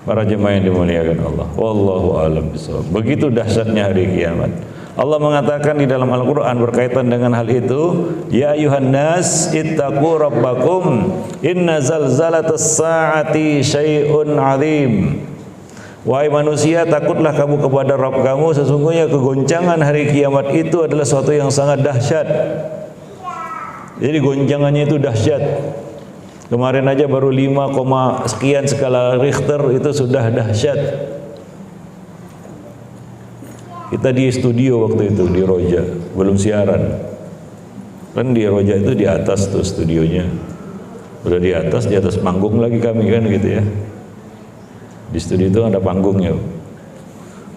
Para jemaah yang dimuliakan Allah, wallahu a'lam bishawab. Begitu dahsyatnya hari kiamat. Allah mengatakan di dalam Al-Quran berkaitan dengan hal itu, ya ayuhan nas ittaqu rabbakum inna zalzalatas sa'ati syai'un 'adzim. Wahai manusia, takutlah kamu kepada Rabb kamu, sesungguhnya kegoncangan hari kiamat itu adalah sesuatu yang sangat dahsyat. Jadi goncangannya itu dahsyat. Kemarin aja baru 5, sekian skala Richter, itu sudah dahsyat. Kita di studio waktu itu di Roja, belum siaran. Kan di Roja itu di atas tuh studionya. Udah di atas panggung lagi kami kan gitu ya. Di studio itu ada panggungnya.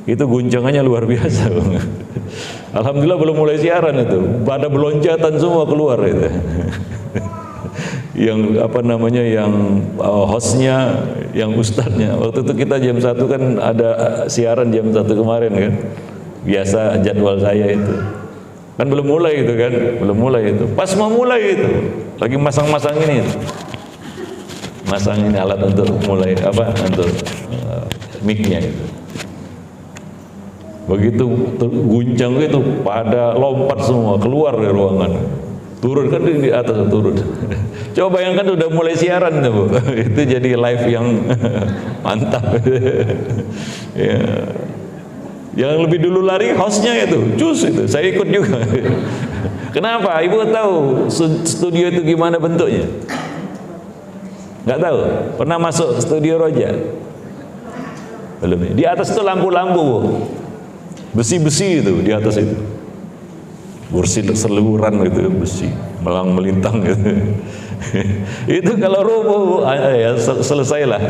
Itu guncangannya luar biasa. Alhamdulillah belum mulai siaran itu, pada beloncatan semua keluar itu. Yang apa namanya, yang hostnya, yang ustadznya. Waktu itu kita jam 1 kan ada siaran jam 1 kemarin kan. Biasa jadwal saya itu. Kan belum mulai itu kan, belum mulai itu. Pas mau mulai itu, lagi masang-masang ini. Masang ini alat untuk mulai apa, untuk mic-nya itu. Begitu guncang itu pada lompat semua keluar dari ruangan. Turun kan di atas, turun. Coba bayangkan udah mulai siaran tuh, Bu. Itu jadi live yang mantap. Ya. Yang lebih dulu lari hostnya itu, cus itu, saya ikut juga. Kenapa? Ibu tahu studio itu gimana bentuknya? Nggak tahu? Pernah masuk studio Roja? Belum. Di atas itu lampu-lampu, besi-besi itu di atas itu. Kursi seluruhan gitu, besi melang melintang gitu. Itu kalau rubuh ya selesailah.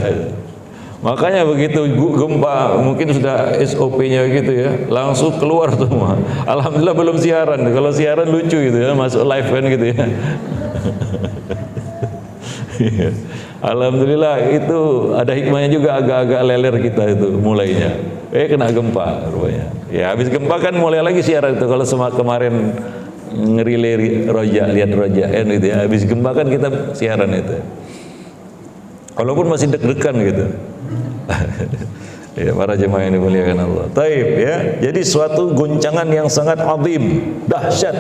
Makanya begitu gempa, mungkin sudah SOP-nya gitu ya, langsung keluar semua. Alhamdulillah belum siaran. Kalau siaran lucu gitu ya, masuk live kan gitu ya. Alhamdulillah itu ada hikmahnya juga, agak-agak leler kita itu mulainya. Kena gempa rupanya. Ya habis gempa kan mulai lagi siaran itu. Kalau kemarin ngerilai Roja, lihat Roja gitu ya. Habis gempa kan kita siaran itu. Walaupun masih deg-degan gitu. Ya, para jemaah yang dimuliakan Allah. Taib ya. Jadi suatu goncangan yang sangat azim, dahsyat.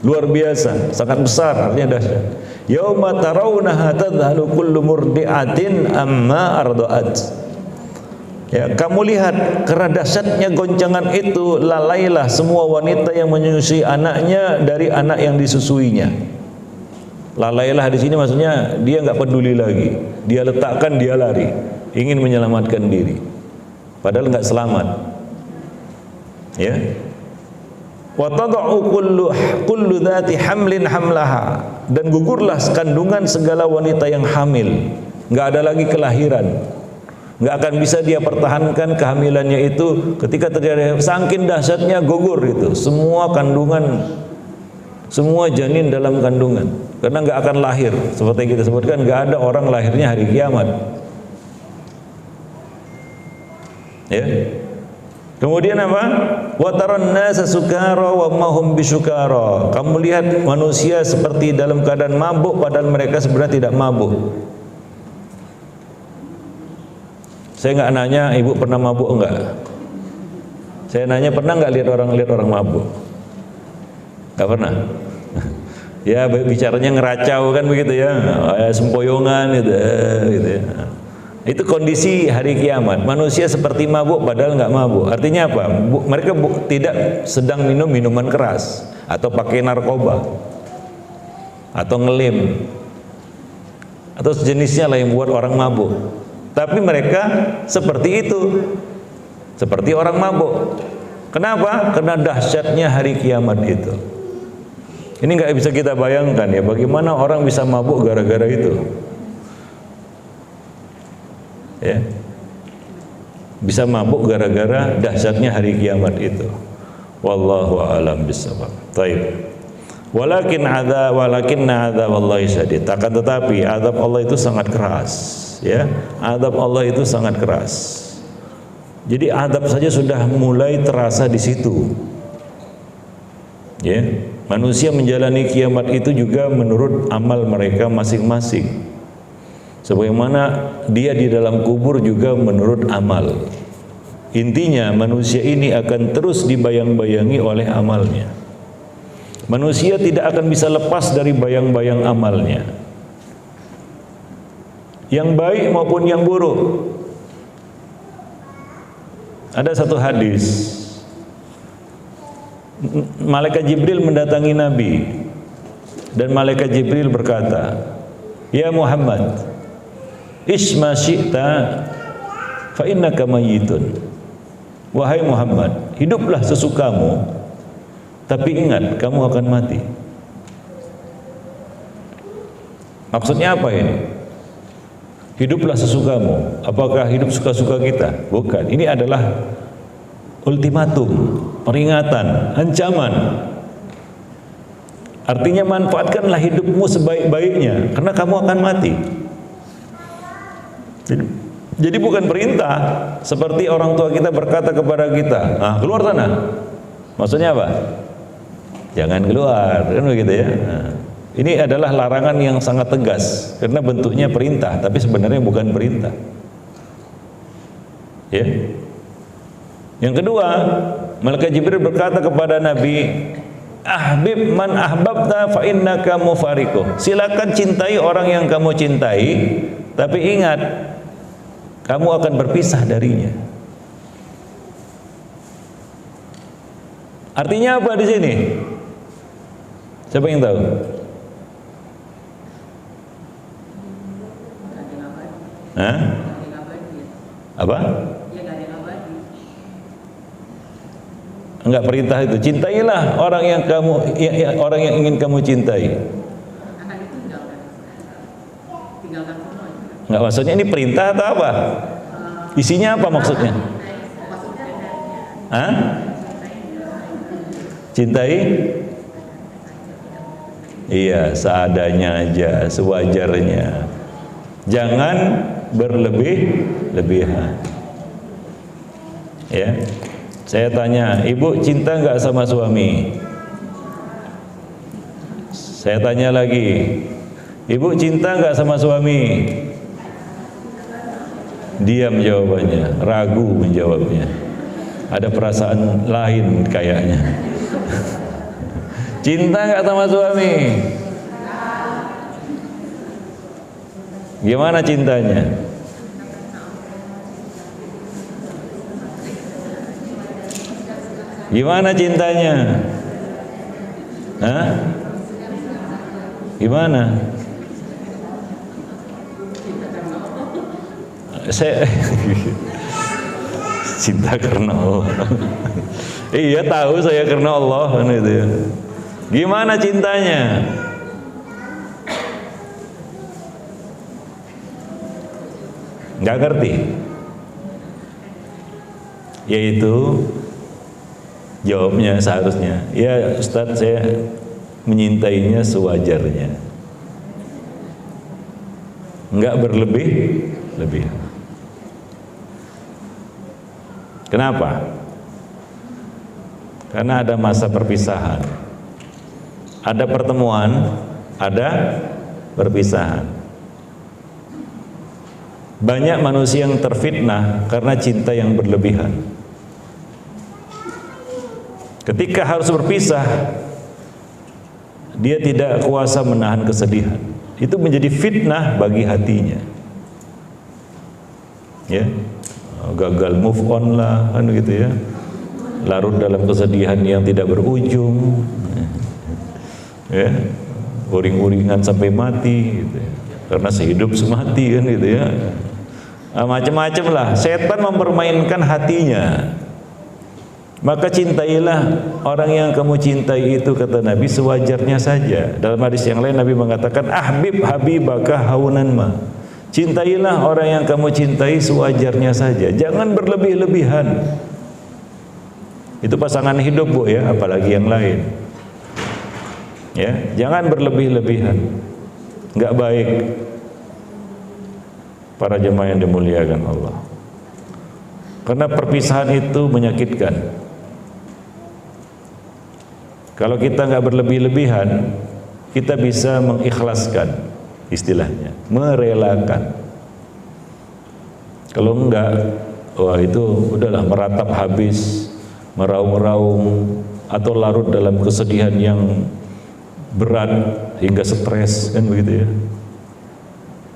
Luar biasa, sangat besar, artinya dahsyat. Yauma tarawunaha tadhalu kullu murdi'atin amma arda'at. Ya, kamu lihat karena dahsyatnya goncangan itu, lalailah semua wanita yang menyusui anaknya dari anak yang disusuinya. Lalailah di sini maksudnya dia nggak peduli lagi. Dia letakkan, dia lari, ingin menyelamatkan diri. Padahal nggak selamat. Ya. Wa tad'u kullu dzati hamlin hamlaha, dan gugurlah kandungan segala wanita yang hamil. Nggak ada lagi kelahiran. Nggak akan bisa dia pertahankan kehamilannya itu ketika terjadi, saking dahsyatnya gugur itu semua kandungan, semua janin dalam kandungan, karena nggak akan lahir. Seperti yang kita sebutkan, nggak ada orang lahirnya hari kiamat. Ya. Kemudian apa? Wa taran nasa sukara wa ma hum bisukara. Kamu lihat manusia seperti dalam keadaan mabuk padahal mereka sebenarnya tidak mabuk. Saya nggak nanya ibu pernah mabuk enggak. Saya nanya pernah nggak lihat orang mabuk? Nggak pernah. Ya bicaranya ngeracau kan begitu ya, sempoyongan gitu ya. Itu kondisi hari kiamat. Manusia seperti mabuk padahal nggak mabuk. Artinya apa? Mereka tidak sedang minum minuman keras atau pakai narkoba atau ngelem atau sejenisnya lah yang buat orang mabuk. Tapi mereka seperti itu, seperti orang mabuk. Kenapa? Karena dahsyatnya hari kiamat itu. Ini nggak bisa kita bayangkan ya, bagaimana orang bisa mabuk gara-gara itu. Ya, bisa mabuk gara-gara dahsyatnya hari kiamat itu. Wallahu a'lam bishawab. Taib. Walakinna adzab Allahi syadid. Akan tetapi azab Allah itu sangat keras. Ya, azab Allah itu sangat keras. Jadi azab saja sudah mulai terasa di situ. Ya, manusia menjalani kiamat itu juga menurut amal mereka masing-masing. Sebagaimana dia di dalam kubur juga menurut amal. Intinya manusia ini akan terus dibayang-bayangi oleh amalnya. Manusia tidak akan bisa lepas dari bayang-bayang amalnya, yang baik maupun yang buruk. Ada satu hadis, malaikat Jibril mendatangi Nabi, dan malaikat Jibril berkata, "Ya Muhammad, isma syi'ta fa innaka mayyitun." Wahai Muhammad, hiduplah sesukamu, tapi ingat kamu akan mati. Maksudnya apa ini? Hiduplah sesukamu. Apakah hidup suka-suka kita? Bukan. Ini adalah ultimatum, peringatan, ancaman. Artinya manfaatkanlah hidupmu sebaik-baiknya, karena kamu akan mati. Jadi bukan perintah seperti orang tua kita berkata kepada kita, "Nah, keluar sana." Maksudnya apa? Jangan keluar, kan begitu ya. Nah, ini adalah larangan yang sangat tegas karena bentuknya perintah, tapi sebenarnya bukan perintah. Ya. Yang kedua, malaikat Jibril berkata kepada Nabi, "Ahbib man ahbabta fa innaka mufariquh." Silakan cintai orang yang kamu cintai, tapi ingat kamu akan berpisah darinya. Artinya apa di sini? Siapa yang tahu? Hah? Apa? Enggak, perintah itu. Cintailah orang yang orang yang ingin kamu cintai. Enggak, maksudnya ini perintah atau apa? Isinya apa maksudnya? Hah? Cintai? Iya, seadanya aja, sewajarnya. Jangan berlebih-lebihan. Ya. Saya tanya, ibu cinta nggak sama suami? Saya tanya lagi, ibu cinta nggak sama suami? Diam jawabannya, ragu menjawabnya. Ada perasaan lain kayaknya. Cinta nggak sama suami? Gimana cintanya? Gimana cintanya? Hah? Gimana? Saya cinta karena Allah. Iya, tahu saya karena Allah kan itu ya. Gimana cintanya? Nggak ngerti. Yaitu jawabnya seharusnya, ya Ustadz, saya menyintainya sewajarnya, nggak berlebih-lebihan. Kenapa? Karena ada masa perpisahan, ada pertemuan, ada perpisahan. Banyak manusia yang terfitnah karena cinta yang berlebihan. Ketika harus berpisah, dia tidak kuasa menahan kesedihan. Itu menjadi fitnah bagi hatinya. ya, gagal move on lah, kan gitu ya, larut dalam kesedihan yang tidak berujung, ya, uring-uringan sampai mati, gitu ya. Karena sehidup semati, kan gitu ya, macam-macam lah. Setan mempermainkan hatinya. Maka cintailah orang yang kamu cintai itu, kata Nabi, sewajarnya saja. Dalam hadis yang lain Nabi mengatakan, ahbib habibaka haunan ma. Cintailah orang yang kamu cintai sewajarnya saja, jangan berlebih-lebihan. Itu pasangan hidup, Bu, ya, apalagi yang lain. Ya, jangan berlebih-lebihan. Enggak baik. Para jemaah yang dimuliakan Allah. Karena perpisahan itu menyakitkan. Kalau kita nggak berlebih-lebihan, kita bisa mengikhlaskan, istilahnya, merelakan. Kalau enggak, wah itu udahlah, meratap habis, meraung-raung, atau larut dalam kesedihan yang berat hingga stres, kan begitu ya.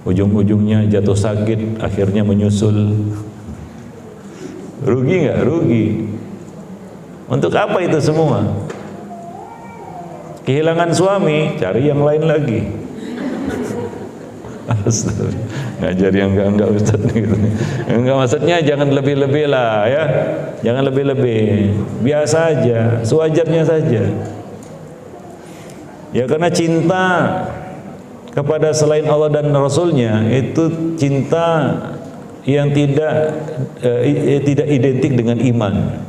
Ujung-ujungnya jatuh sakit, akhirnya menyusul. Rugi nggak? Rugi. Untuk apa itu semua? Kehilangan suami, cari yang lain lagi. Ngajar yang enggak Ustaz gitu. Enggak, maksudnya jangan lebih-lebih lah ya. Jangan lebih-lebih. Biasa aja, sewajarnya saja. Ya, karena cinta kepada selain Allah dan Rasulnya itu cinta yang tidak identik dengan iman.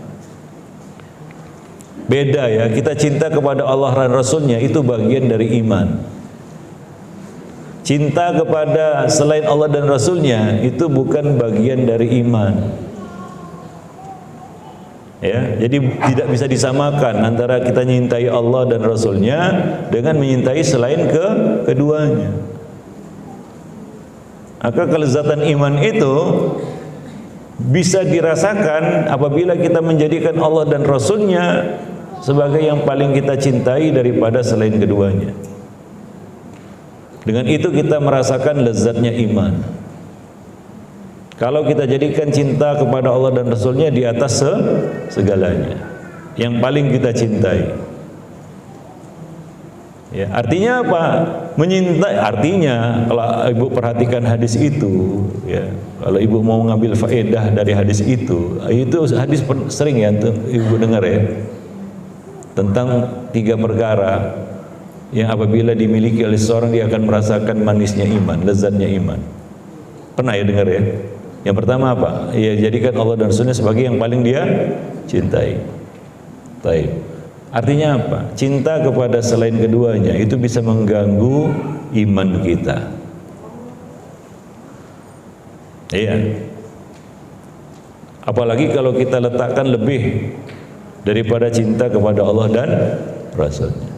Beda ya, kita cinta kepada Allah dan Rasulnya itu bagian dari iman. Cinta kepada selain Allah dan Rasulnya itu bukan bagian dari iman. Ya, jadi tidak bisa disamakan antara kita menyintai Allah dan Rasulnya dengan menyintai selain keduanya. Maka kelezatan iman itu bisa dirasakan apabila kita menjadikan Allah dan Rasulnya sebagai yang paling kita cintai daripada selain keduanya. Dengan itu kita merasakan lezatnya iman. Kalau kita jadikan cinta kepada Allah dan Rasulnya di atas segalanya, yang paling kita cintai. Ya, artinya apa? Menyintai, artinya kalau ibu perhatikan hadis itu, ya, kalau ibu mau ngambil faedah dari hadis itu hadis sering ya ibu dengar ya, tentang 3 perkara yang apabila dimiliki oleh seorang dia akan merasakan manisnya iman, lezatnya iman. Pernah ya dengar ya? Yang pertama apa? Ya, jadikan Allah dan Rasulnya sebagai yang paling dia cintai. Baik. Artinya apa? Cinta kepada selain keduanya itu bisa mengganggu iman kita. Iya. Apalagi kalau kita letakkan lebih daripada cinta kepada Allah dan Rasulnya.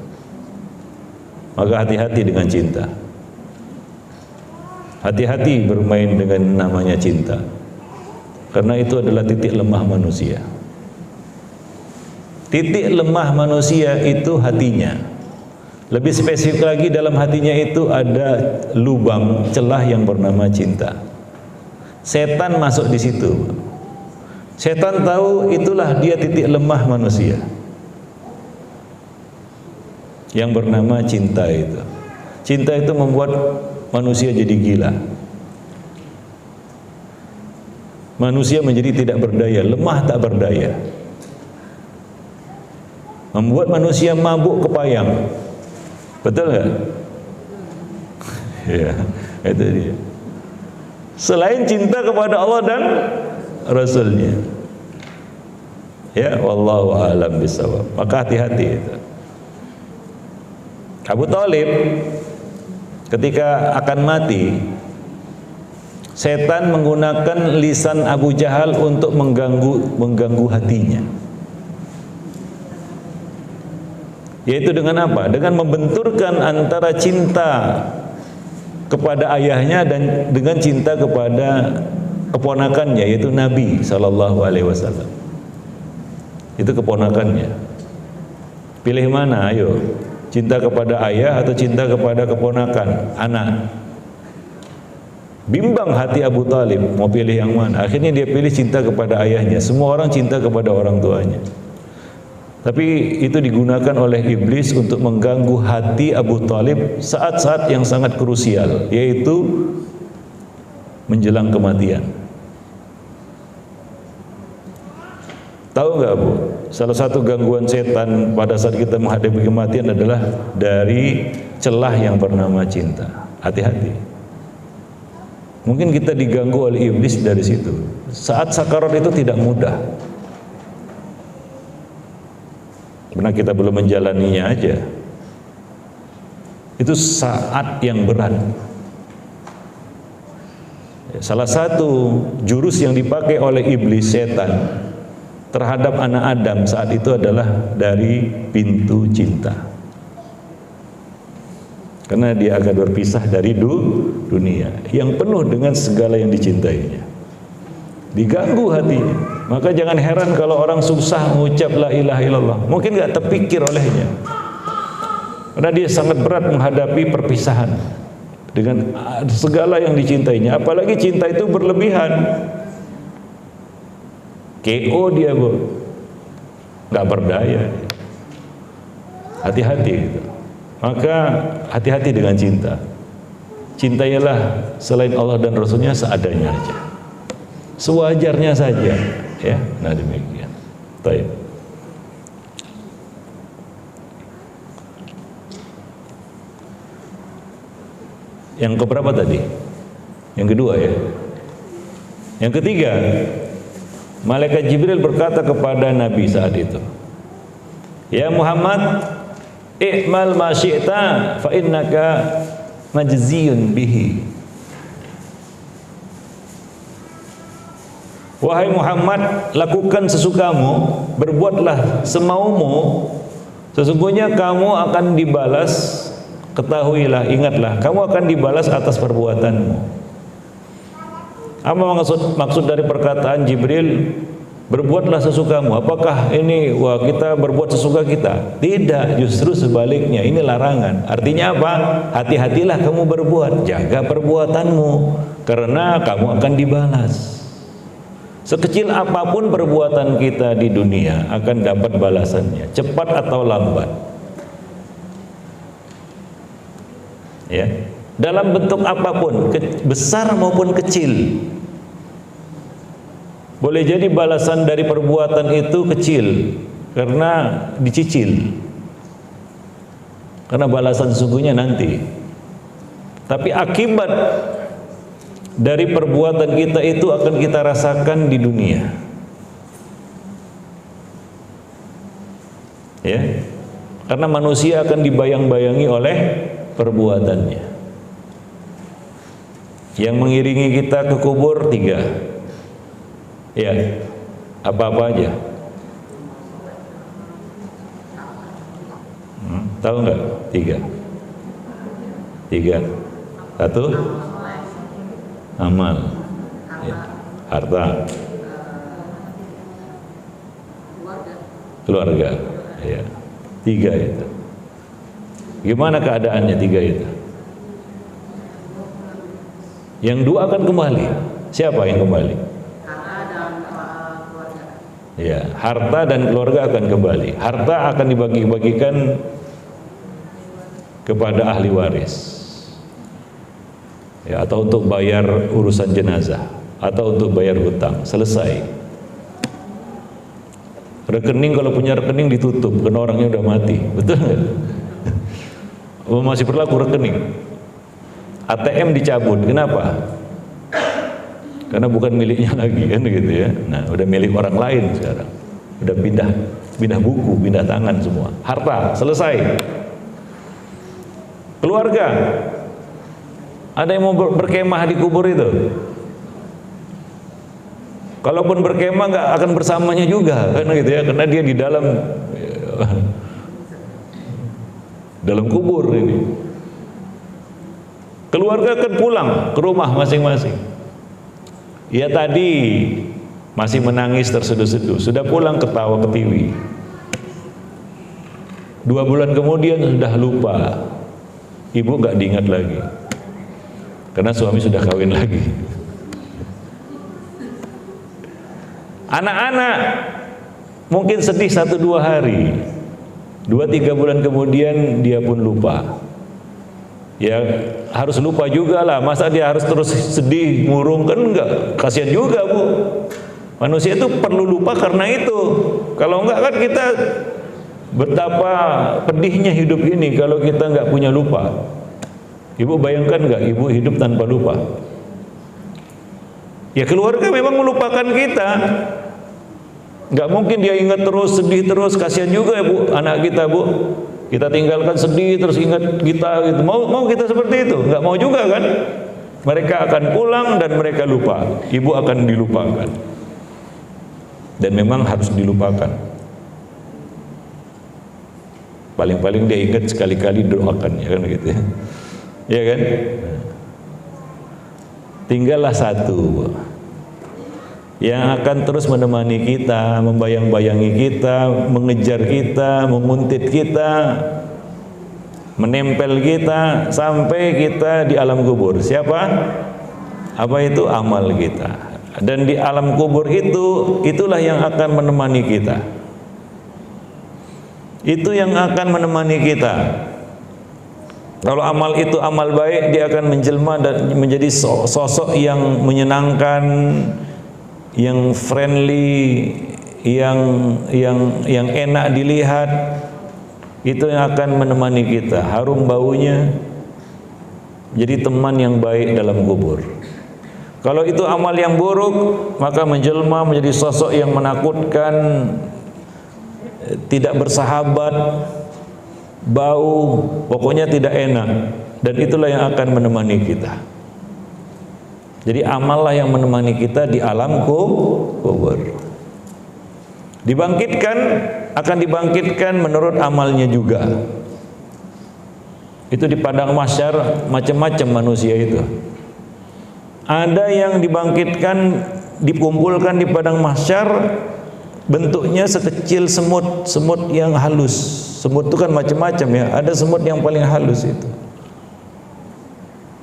Maka hati-hati dengan cinta. Hati-hati bermain dengan namanya cinta. Karena itu adalah titik lemah manusia. Titik lemah manusia itu hatinya. Lebih spesifik lagi, dalam hatinya itu ada lubang celah yang bernama cinta. Setan masuk di situ. Setan tahu itulah dia titik lemah manusia, yang bernama cinta itu. Cinta itu membuat manusia jadi gila. Manusia menjadi tidak berdaya, lemah tak berdaya. Membuat manusia mabuk kepayang. Betul nggak? Ya, itu dia. Selain cinta kepada Allah dan Rasulnya. Ya, wallahu a'lam bishawab. Maka hati-hati itu. Abu Thalib ketika akan mati, setan menggunakan lisan Abu Jahal untuk mengganggu hatinya. Yaitu dengan apa? Dengan membenturkan antara cinta kepada ayahnya dan dengan cinta kepada keponakannya, yaitu Nabi SAW. Itu keponakannya. Pilih mana? Ayo, cinta kepada ayah atau cinta kepada keponakan, anak? Bimbang hati Abu Talib mau pilih yang mana. Akhirnya dia pilih cinta kepada ayahnya. Semua orang cinta kepada orang tuanya. Tapi itu digunakan oleh iblis untuk mengganggu hati Abu Talib saat-saat yang sangat krusial, yaitu menjelang kematian. Tahu nggak Bu? Salah satu gangguan setan pada saat kita menghadapi kematian adalah dari celah yang bernama cinta. Hati-hati. Mungkin kita diganggu oleh iblis dari situ. Saat sakarat itu tidak mudah. Karena kita belum menjalaninya aja. Itu saat yang berat. Salah satu jurus yang dipakai oleh iblis setan terhadap anak Adam saat itu adalah dari pintu cinta. Karena dia akan berpisah dari dunia yang penuh dengan segala yang dicintainya. Diganggu hatinya. Maka jangan heran kalau orang susah mengucap la ilaha illallah. Mungkin gak terpikir olehnya. Karena dia sangat berat menghadapi perpisahan dengan segala yang dicintainya. Apalagi cinta itu berlebihan. KO dia Bu, gak berdaya. Hati-hati gitu. Maka hati-hati dengan cinta. Cintailah selain Allah dan Rasulnya seadanya aja, sewajarnya saja, ya. Nah demikian. Baik. Yang keberapa tadi? Yang kedua ya. Yang ketiga, malaikat Jibril berkata kepada Nabi saat itu, "Ya Muhammad, i'mal ma syi'ta fa innaka majziyun bihi." Wahai Muhammad, lakukan sesukamu, berbuatlah semaumu, sesungguhnya kamu akan dibalas. Ketahuilah, ingatlah, kamu akan dibalas atas perbuatanmu. Apa maksud dari perkataan Jibril, berbuatlah sesukamu? Apakah ini wah kita berbuat sesuka kita? Tidak, justru sebaliknya, ini larangan. Artinya apa? Hati-hatilah kamu berbuat, jaga perbuatanmu, karena kamu akan dibalas. Sekecil apapun perbuatan kita di dunia akan dapat balasannya, cepat atau lambat. Ya, dalam bentuk apapun, besar maupun kecil. Boleh jadi balasan dari perbuatan itu kecil karena dicicil, karena balasan sesungguhnya nanti. Tapi akibat dari perbuatan kita itu akan kita rasakan di dunia. Ya, karena manusia akan dibayang-bayangi oleh perbuatannya. Yang mengiringi kita ke kubur tiga. Ya, apa-apa aja. Tahu nggak? Tiga. Satu, amal. Ya. Harta. Keluarga. Ya. Tiga itu. Gimana keadaannya tiga itu? Yang dua akan kembali. Siapa yang kembali? Ya, harta dan keluarga akan kembali. Harta akan dibagi-bagikan kepada ahli waris. Ya, atau untuk bayar urusan jenazah, atau untuk bayar hutang. Selesai. Rekening, kalau punya rekening ditutup karena orangnya udah mati. Betul nggak? Masih berlaku rekening. ATM dicabut. Kenapa? Karena bukan miliknya lagi, kan gitu ya. Nah, udah milik orang lain sekarang. Udah pindah buku, pindah tangan semua. Harta selesai. Keluarga, ada yang mau berkemah di kubur itu? Kalaupun berkemah nggak akan bersamanya juga, kan gitu ya. Karena dia di dalam kubur ini. Keluarga akan pulang ke rumah masing-masing. Ya tadi masih menangis terseduh-seduh, sudah pulang ketawa ketiwi. 2 bulan kemudian sudah lupa, ibu gak diingat lagi. karena suami sudah kawin lagi. Anak-anak mungkin sedih 1-2 hari, 2-3 bulan kemudian dia pun lupa. Ya harus lupa juga lah, masa dia harus terus sedih, murung, kan enggak, kasihan juga Bu. Manusia itu perlu lupa karena itu. Kalau enggak kan kita betapa pedihnya hidup ini kalau kita enggak punya lupa. Ibu bayangkan enggak ibu hidup tanpa lupa? Ya keluarga memang melupakan kita. Enggak mungkin dia ingat terus, sedih terus, kasihan juga ya Bu, anak kita Bu. Kita tinggalkan sedih terus ingat kita gitu. Mau kita seperti itu? Enggak mau juga kan? Mereka akan pulang dan mereka lupa. Ibu akan dilupakan. Dan memang harus dilupakan. Paling-paling dia ingat sekali-kali doakan, ya kan gitu ya. Ya kan? Tinggallah satu yang akan terus menemani kita, membayang-bayangi kita, mengejar kita, menguntit kita, menempel kita sampai kita di alam kubur. Siapa? Apa itu? Amal kita. Dan di alam kubur itu, itulah yang akan menemani kita. Itu yang akan menemani kita. Kalau amal itu amal baik, dia akan menjelma dan menjadi sosok yang menyenangkan, yang friendly, yang enak dilihat. Itu yang akan menemani kita, harum baunya, jadi teman yang baik dalam kubur. Kalau itu amal yang buruk, maka menjelma menjadi sosok yang menakutkan, tidak bersahabat, bau, pokoknya tidak enak. Dan itulah yang akan menemani kita. Jadi amallah yang menemani kita di alam kubur. Dibangkitkan, akan dibangkitkan menurut amalnya juga. Itu di padang mahsyar macam-macam manusia itu. Ada yang dibangkitkan, dikumpulkan di padang mahsyar, bentuknya sekecil semut, semut yang halus. Semut itu kan macam-macam ya. Ada semut yang paling halus itu,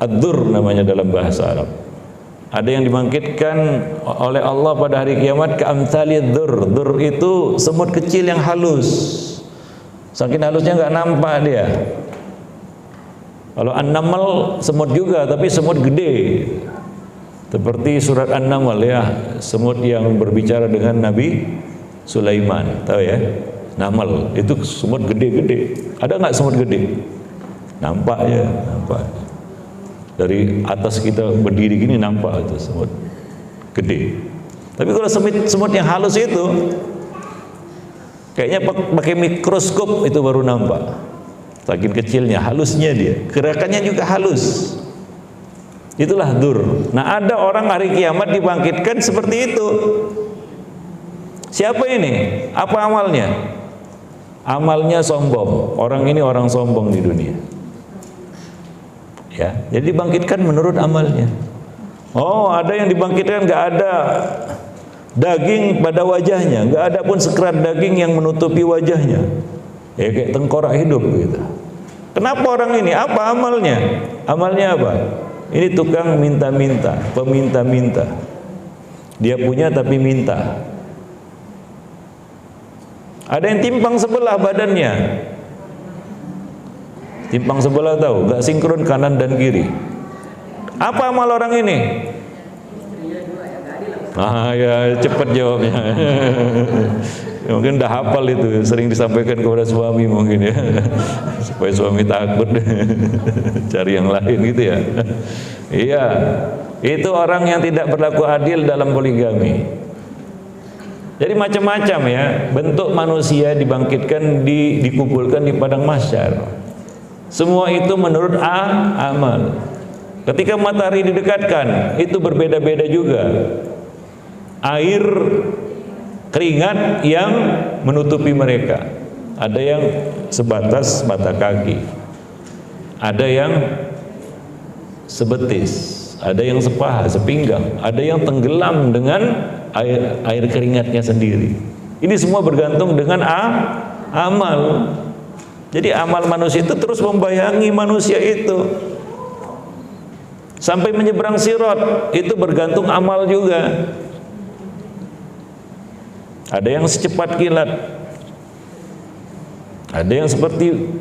ad-dur namanya dalam bahasa Arab. Ada yang dibangkitkan oleh Allah pada hari kiamat keamthali dur. Dur itu semut kecil yang halus. Saking halusnya nggak nampak dia. Kalau an-naml semut juga, tapi semut gede. Seperti surat An-Naml ya, semut yang berbicara dengan Nabi Sulaiman, tahu ya? Naml itu semut gede-gede. Ada nggak semut gede? Nampak ya, nampak. Dari atas kita berdiri gini nampak itu semut gede. Tapi kalau semut yang halus itu kayaknya pakai mikroskop itu baru nampak. Saking kecilnya, halusnya dia. Gerakannya juga halus. Itulah dur. Nah, ada orang hari kiamat dibangkitkan seperti itu. Siapa ini? Apa amalnya? Amalnya sombong. Orang ini orang sombong di dunia. Ya, jadi dibangkitkan menurut amalnya. Oh, ada yang dibangkitkan nggak ada daging pada wajahnya, nggak ada pun sekerat daging yang menutupi wajahnya. Ya kayak tengkorak hidup gitu. Kenapa orang ini? Apa amalnya? Amalnya apa? Ini tukang minta-minta, peminta-minta. Dia punya tapi minta. Ada yang timpang sebelah badannya. Timpang sebelah tahu, gak sinkron kanan dan kiri. Apa amal orang ini? Ah ya, cepat jawabnya. Mungkin udah hafal itu, sering disampaikan kepada suami mungkin ya, supaya suami takut cari yang lain gitu ya. Iya, itu orang yang tidak berlaku adil dalam poligami. Jadi macam-macam ya bentuk manusia dibangkitkan, dikumpulkan di padang mahsyar. Semua itu menurut amal. Ketika matahari didekatkan, itu berbeda-beda juga. Air keringat yang menutupi mereka. Ada yang sebatas mata kaki, ada yang sebetis, ada yang sepaha, sepinggang, ada yang tenggelam dengan air keringatnya sendiri. Ini semua bergantung dengan amal. Jadi amal manusia itu terus membayangi manusia itu. Sampai menyeberang sirat itu bergantung amal juga. Ada yang secepat kilat, ada yang seperti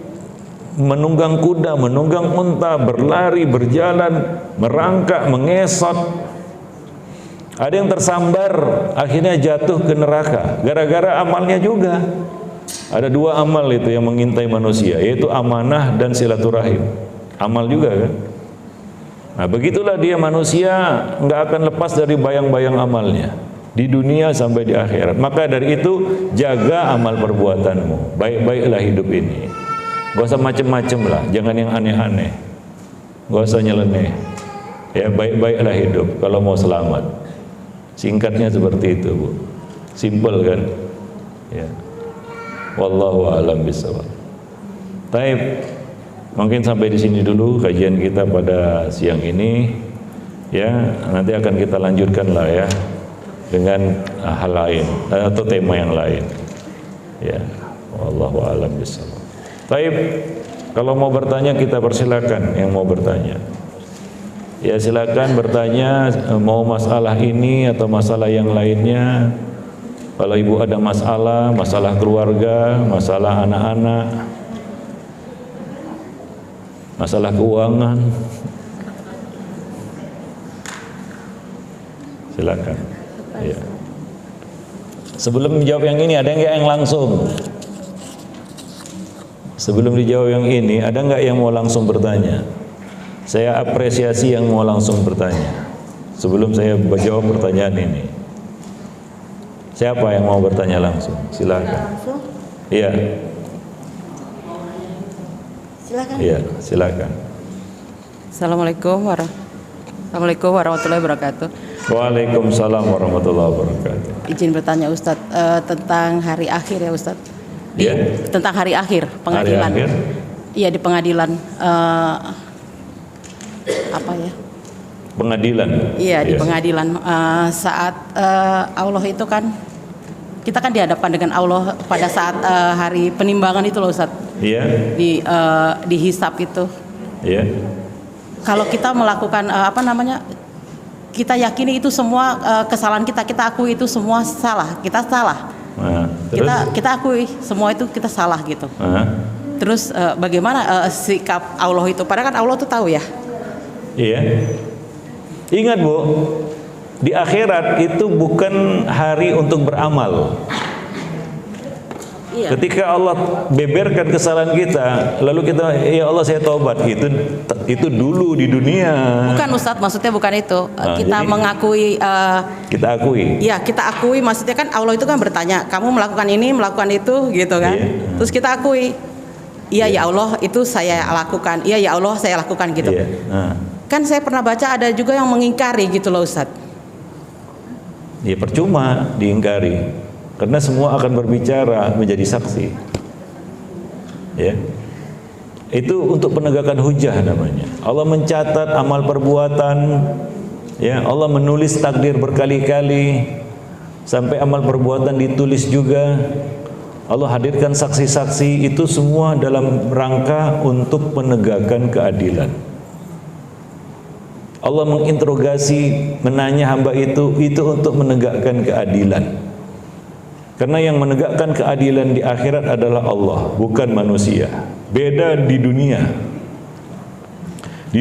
menunggang kuda, menunggang unta, berlari, berjalan, merangkak, mengesot. Ada yang tersambar, akhirnya jatuh ke neraka gara-gara amalnya juga. Ada dua amal itu yang mengintai manusia, yaitu amanah dan silaturahim. Amal juga kan. Nah begitulah dia manusia nggak akan lepas dari bayang-bayang amalnya di dunia sampai di akhirat. Maka dari itu jaga amal perbuatanmu, baik-baiklah hidup ini. Gak usah macem-macem lah, jangan yang aneh-aneh, gak usah nyeleneh. Ya baik-baiklah hidup kalau mau selamat. Singkatnya seperti itu, Bu. Simple kan? Ya. Wallahu a'lam bishawab. Taib, mungkin sampai di sini dulu kajian kita pada siang ini. Ya, nanti akan kita lanjutkan lah ya dengan hal lain atau tema yang lain. Ya, wallahu a'lam bishawab. Taib, kalau mau bertanya kita persilakan yang mau bertanya. Ya silakan bertanya, mau masalah ini atau masalah yang lainnya. Kalau ibu ada masalah, masalah keluarga, masalah anak-anak, masalah keuangan, silakan. Ya. Sebelum menjawab yang ini, ada nggak yang langsung? Sebelum dijawab yang ini, ada nggak yang mau langsung bertanya? Saya apresiasi yang mau langsung bertanya sebelum saya menjawab pertanyaan ini. Siapa yang mau bertanya langsung? Silakan. Iya. Silakan. Iya, silakan. Assalamualaikum warahmatullahi wabarakatuh. Waalaikumsalam warahmatullahi wabarakatuh. Izin bertanya Ustadz tentang hari akhir ya Ustadz. Iya. Tentang hari akhir pengadilan. Hari akhir? Iya di pengadilan. Apa ya? Pengadilan. Iya di pengadilan saat Allah itu kan kita kan dihadapkan dengan Allah pada saat hari penimbangan itu loh Ustadz. Iya. Di hisab itu. Iya. Kalau kita melakukan kita yakini itu semua kesalahan kita akui itu semua salah, kita salah. Nah, kita akui semua itu kita salah gitu. Terus bagaimana sikap Allah itu? Padahal kan Allah tuh tahu ya. Iya. Ingat Bu, di akhirat itu bukan hari untuk beramal. Iya. Ketika Allah beberkan kesalahan kita, lalu kita, ya Allah saya taubat, itu dulu di dunia. Bukan Ustadz, maksudnya bukan itu. Kita jadi, mengakui. Kita akui. Iya, kita akui. Maksudnya kan Allah itu kan bertanya, kamu melakukan ini, melakukan itu, gitu kan? Iya. Terus kita akui. Iya ya Allah, itu saya lakukan. Iya ya Allah, saya lakukan gitu. Iya. Kan saya pernah baca ada juga yang mengingkari gitu loh Ustadz. Ya percuma diingkari, karena semua akan berbicara menjadi saksi. Ya. Itu untuk penegakan hujah namanya. Allah mencatat amal perbuatan, ya, Allah menulis takdir berkali-kali sampai amal perbuatan ditulis juga. Allah hadirkan saksi-saksi, itu semua dalam rangka untuk menegakkan keadilan. Allah menginterogasi, menanya hamba itu untuk menegakkan keadilan. Karena yang menegakkan keadilan di akhirat adalah Allah, bukan manusia. Beda di dunia. Di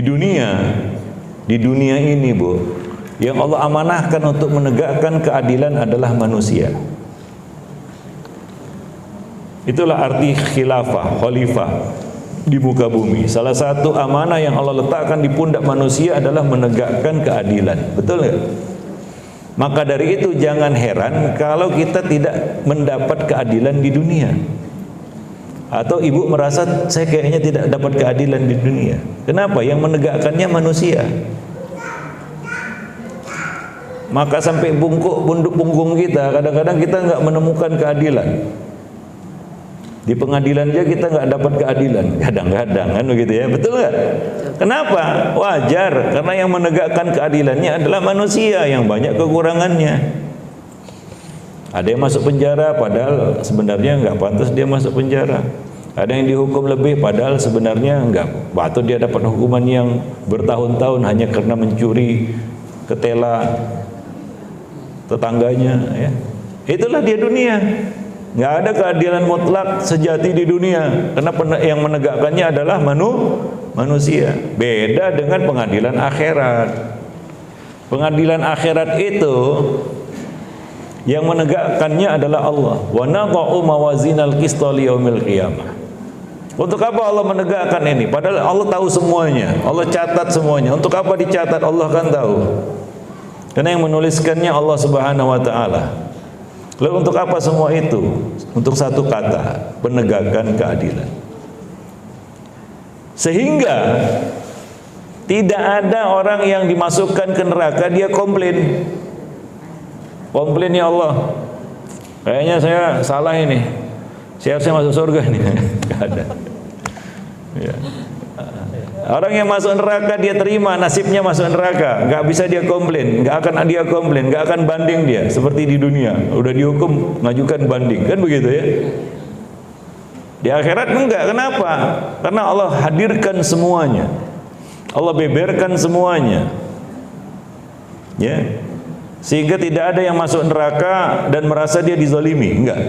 dunia ini, Bu, yang Allah amanahkan untuk menegakkan keadilan adalah manusia. Itulah arti khilafah, khalifah di muka bumi. Salah satu amanah yang Allah letakkan di pundak manusia adalah menegakkan keadilan. Betul nggak? Maka dari itu jangan heran kalau kita tidak mendapat keadilan di dunia. Atau ibu merasa saya kayaknya tidak dapat keadilan di dunia. Kenapa? Yang menegakkannya manusia. Maka sampai bunduk punggung kita, kadang-kadang kita nggak menemukan keadilan. Di pengadilan aja kita nggak dapat keadilan, kadang-kadang kan begitu ya, betul nggak? Kenapa? Wajar, karena yang menegakkan keadilannya adalah manusia yang banyak kekurangannya. Ada yang masuk penjara, padahal sebenarnya nggak pantas dia masuk penjara. Ada yang dihukum lebih padahal sebenarnya enggak. Atau dia dapat hukuman yang bertahun-tahun hanya karena mencuri ketela tetangganya, ya. Itulah dia dunia. Nggak ada keadilan mutlak sejati di dunia, karena yang menegakkannya adalah manusia. Beda dengan pengadilan akhirat. Pengadilan akhirat itu yang menegakkannya adalah Allah. Wa nadha'u mawazinal qista liyaumil qiyamah. Untuk apa Allah menegakkan ini? Padahal Allah tahu semuanya. Allah catat semuanya. Untuk apa dicatat? Allah kan tahu. Karena yang menuliskannya Allah Subhanahu wa taala. Lalu untuk apa semua itu? Untuk satu kata, penegakan keadilan. Sehingga tidak ada orang yang dimasukkan ke neraka dia komplain. Komplain, ya Allah, kayaknya saya salah ini, saya harusnya masuk surga nih. Gak ada. Ya. Orang yang masuk neraka dia terima nasibnya masuk neraka, nggak bisa dia komplain, nggak akan dia komplain, nggak akan banding dia seperti di dunia, udah dihukum ngajukan banding, kan begitu ya? Di akhirat enggak, kenapa? Karena Allah hadirkan semuanya, Allah beberkan semuanya, ya, sehingga tidak ada yang masuk neraka dan merasa dia dizalimi, enggak.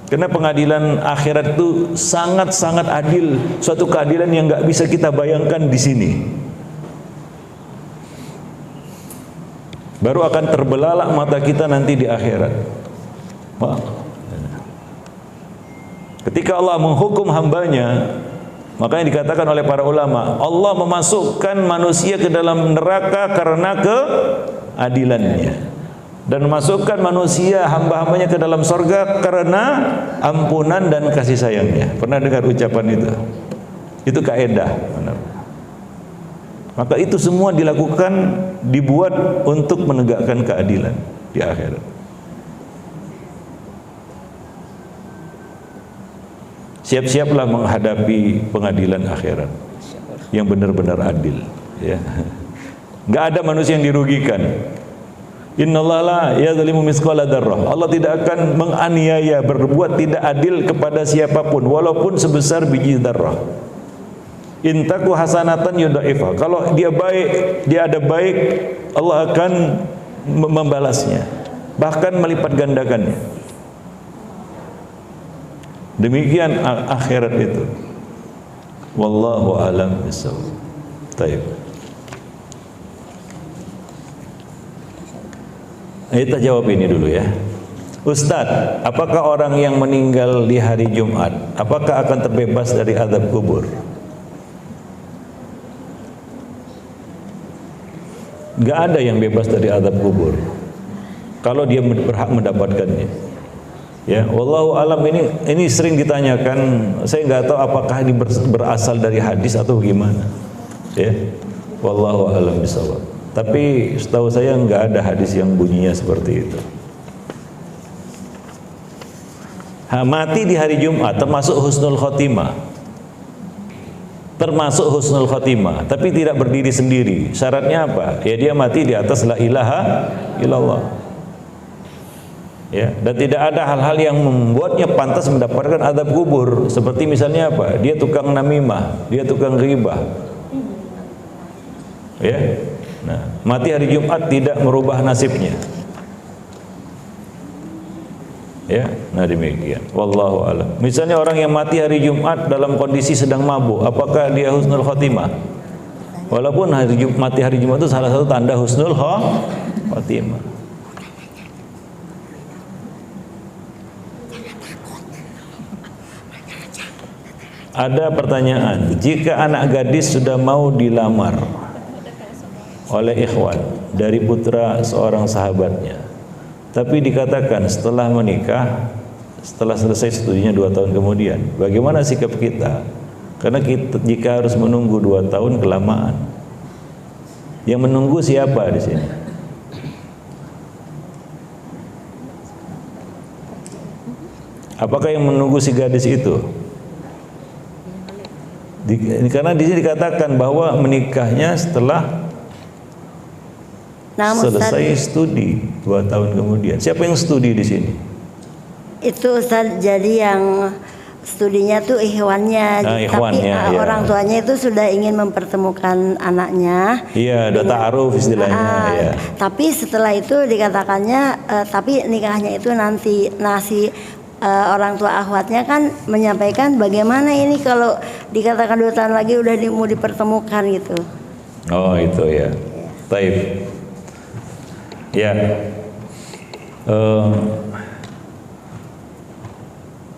Karena pengadilan akhirat itu sangat-sangat adil, suatu keadilan yang nggak bisa kita bayangkan di sini. Baru akan terbelalak mata kita nanti di akhirat. Ketika Allah menghukum hambanya, makanya dikatakan oleh para ulama, Allah memasukkan manusia ke dalam neraka karena keadilannya, dan memasukkan manusia hamba-hambanya ke dalam sorga karena ampunan dan kasih sayangnya. Pernah dengar ucapan itu? Itu kaidah. Maka itu semua dilakukan, dibuat untuk menegakkan keadilan di akhirat. Siap-siaplah menghadapi pengadilan akhirat yang benar-benar adil, ya. Nggak ada manusia yang dirugikan. Innallaha la yadzlimu mithqala dzarrah. Allah tidak akan menganiaya, berbuat tidak adil kepada siapapun walaupun sebesar biji dzarrah. In taku hasanatan yudha'ifha. Kalau dia baik, dia ada baik, Allah akan membalasnya, bahkan melipat gandakannya. Demikian akhirat itu. Wallahu a'lam bishawab. Baik. Kita jawab ini dulu ya. Ustadz, apakah orang yang meninggal di hari Jumat, apakah akan terbebas dari azab kubur? Gak ada yang bebas dari azab kubur kalau dia berhak mendapatkannya. Ya, wallahu alam, ini sering ditanyakan. Saya nggak tahu apakah ini berasal dari hadis atau gimana. Ya, wallahu alam bishawab. Tapi setahu saya nggak ada hadis yang bunyinya seperti itu. Mati di hari Jumat termasuk husnul khotimah. Termasuk husnul khotimah, tapi tidak berdiri sendiri. Syaratnya apa? Ya dia mati di atas la ilaha illallah. Ya, dan tidak ada hal-hal yang membuatnya pantas mendapatkan azab kubur. Seperti misalnya apa? Dia tukang namimah, dia tukang ghibah. Ya. Nah, mati hari Jumat tidak merubah nasibnya. Ya, nah demikian. Wallahu a'lam. Misalnya orang yang mati hari Jumat dalam kondisi sedang mabuk, apakah dia husnul khotimah? Walaupun mati hari Jumat itu salah satu tanda husnul khotimah. Ada pertanyaan, jika anak gadis sudah mau dilamar oleh ikhwan dari putra seorang sahabatnya, tapi dikatakan setelah menikah, setelah selesai studinya 2 tahun kemudian, bagaimana sikap kita? Karena kita jika harus menunggu 2 tahun kelamaan. Yang menunggu siapa di sini? Apakah yang menunggu si gadis itu? Karena di sini dikatakan bahwa menikahnya setelah selesai studi 2 tahun kemudian. Siapa yang studi di sini? Itu Ustaz, jadi yang studinya tuh ikhwannya, tapi ikhwannya, ya. orang tuanya itu sudah ingin mempertemukan anaknya. Iya, udah ta'aruf istilahnya. Ya. Tapi setelah itu dikatakannya, tapi nikahnya itu nanti orang tua akhwatnya kan menyampaikan bagaimana ini kalau dikatakan 2 tahun lagi udah mau dipertemukan gitu. Oh itu ya. Taib. Ya.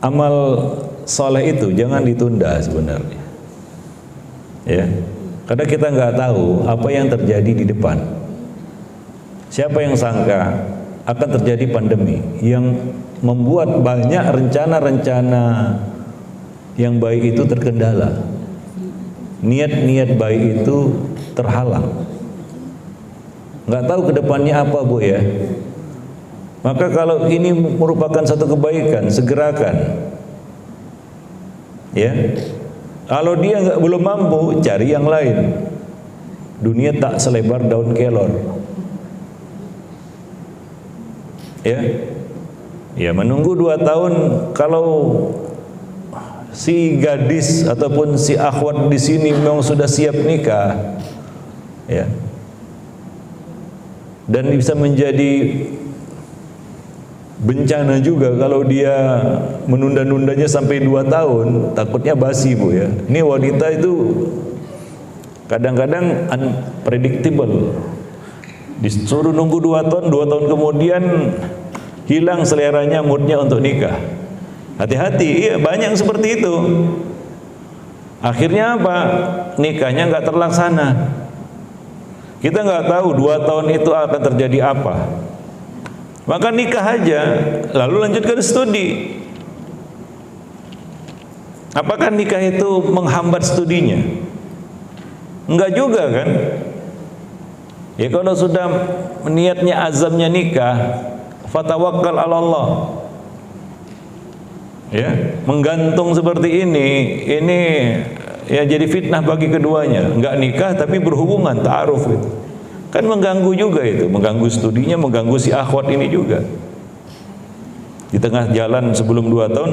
Amal soleh itu jangan ditunda sebenarnya, ya. Karena kita nggak tahu apa yang terjadi di depan. Siapa yang sangka akan terjadi pandemi yang membuat banyak rencana-rencana yang baik itu terkendala, niat-niat baik itu terhalang. Nggak tahu kedepannya apa, Bu, ya. Maka kalau ini merupakan satu kebaikan, segerakan. Ya. Kalau dia belum mampu, cari yang lain. Dunia tak selebar daun kelor. Ya. Ya, menunggu 2 tahun kalau si gadis ataupun si akhwat di sini memang sudah siap nikah. Ya. Dan bisa menjadi bencana juga kalau dia menunda-nundanya sampai 2 tahun, takutnya basi, Bu, ya. Ini wanita itu kadang-kadang unpredictable. Disuruh nunggu 2 tahun, 2 tahun kemudian hilang seleranya, moodnya untuk nikah. Hati-hati, iya, banyak seperti itu. Akhirnya apa? Nikahnya nggak terlaksana. Kita nggak tahu 2 tahun itu akan terjadi apa. Maka nikah aja, lalu lanjutkan studi. Apakah nikah itu menghambat studinya? Enggak juga kan? Ya kalau sudah niatnya azamnya nikah, fatawakkal 'ala Allah. Ya, menggantung seperti ini ya jadi fitnah bagi keduanya. Enggak nikah tapi berhubungan, ta'aruf itu. Kan mengganggu juga itu, mengganggu studinya, mengganggu si akhwat ini juga. Di tengah jalan sebelum 2 tahun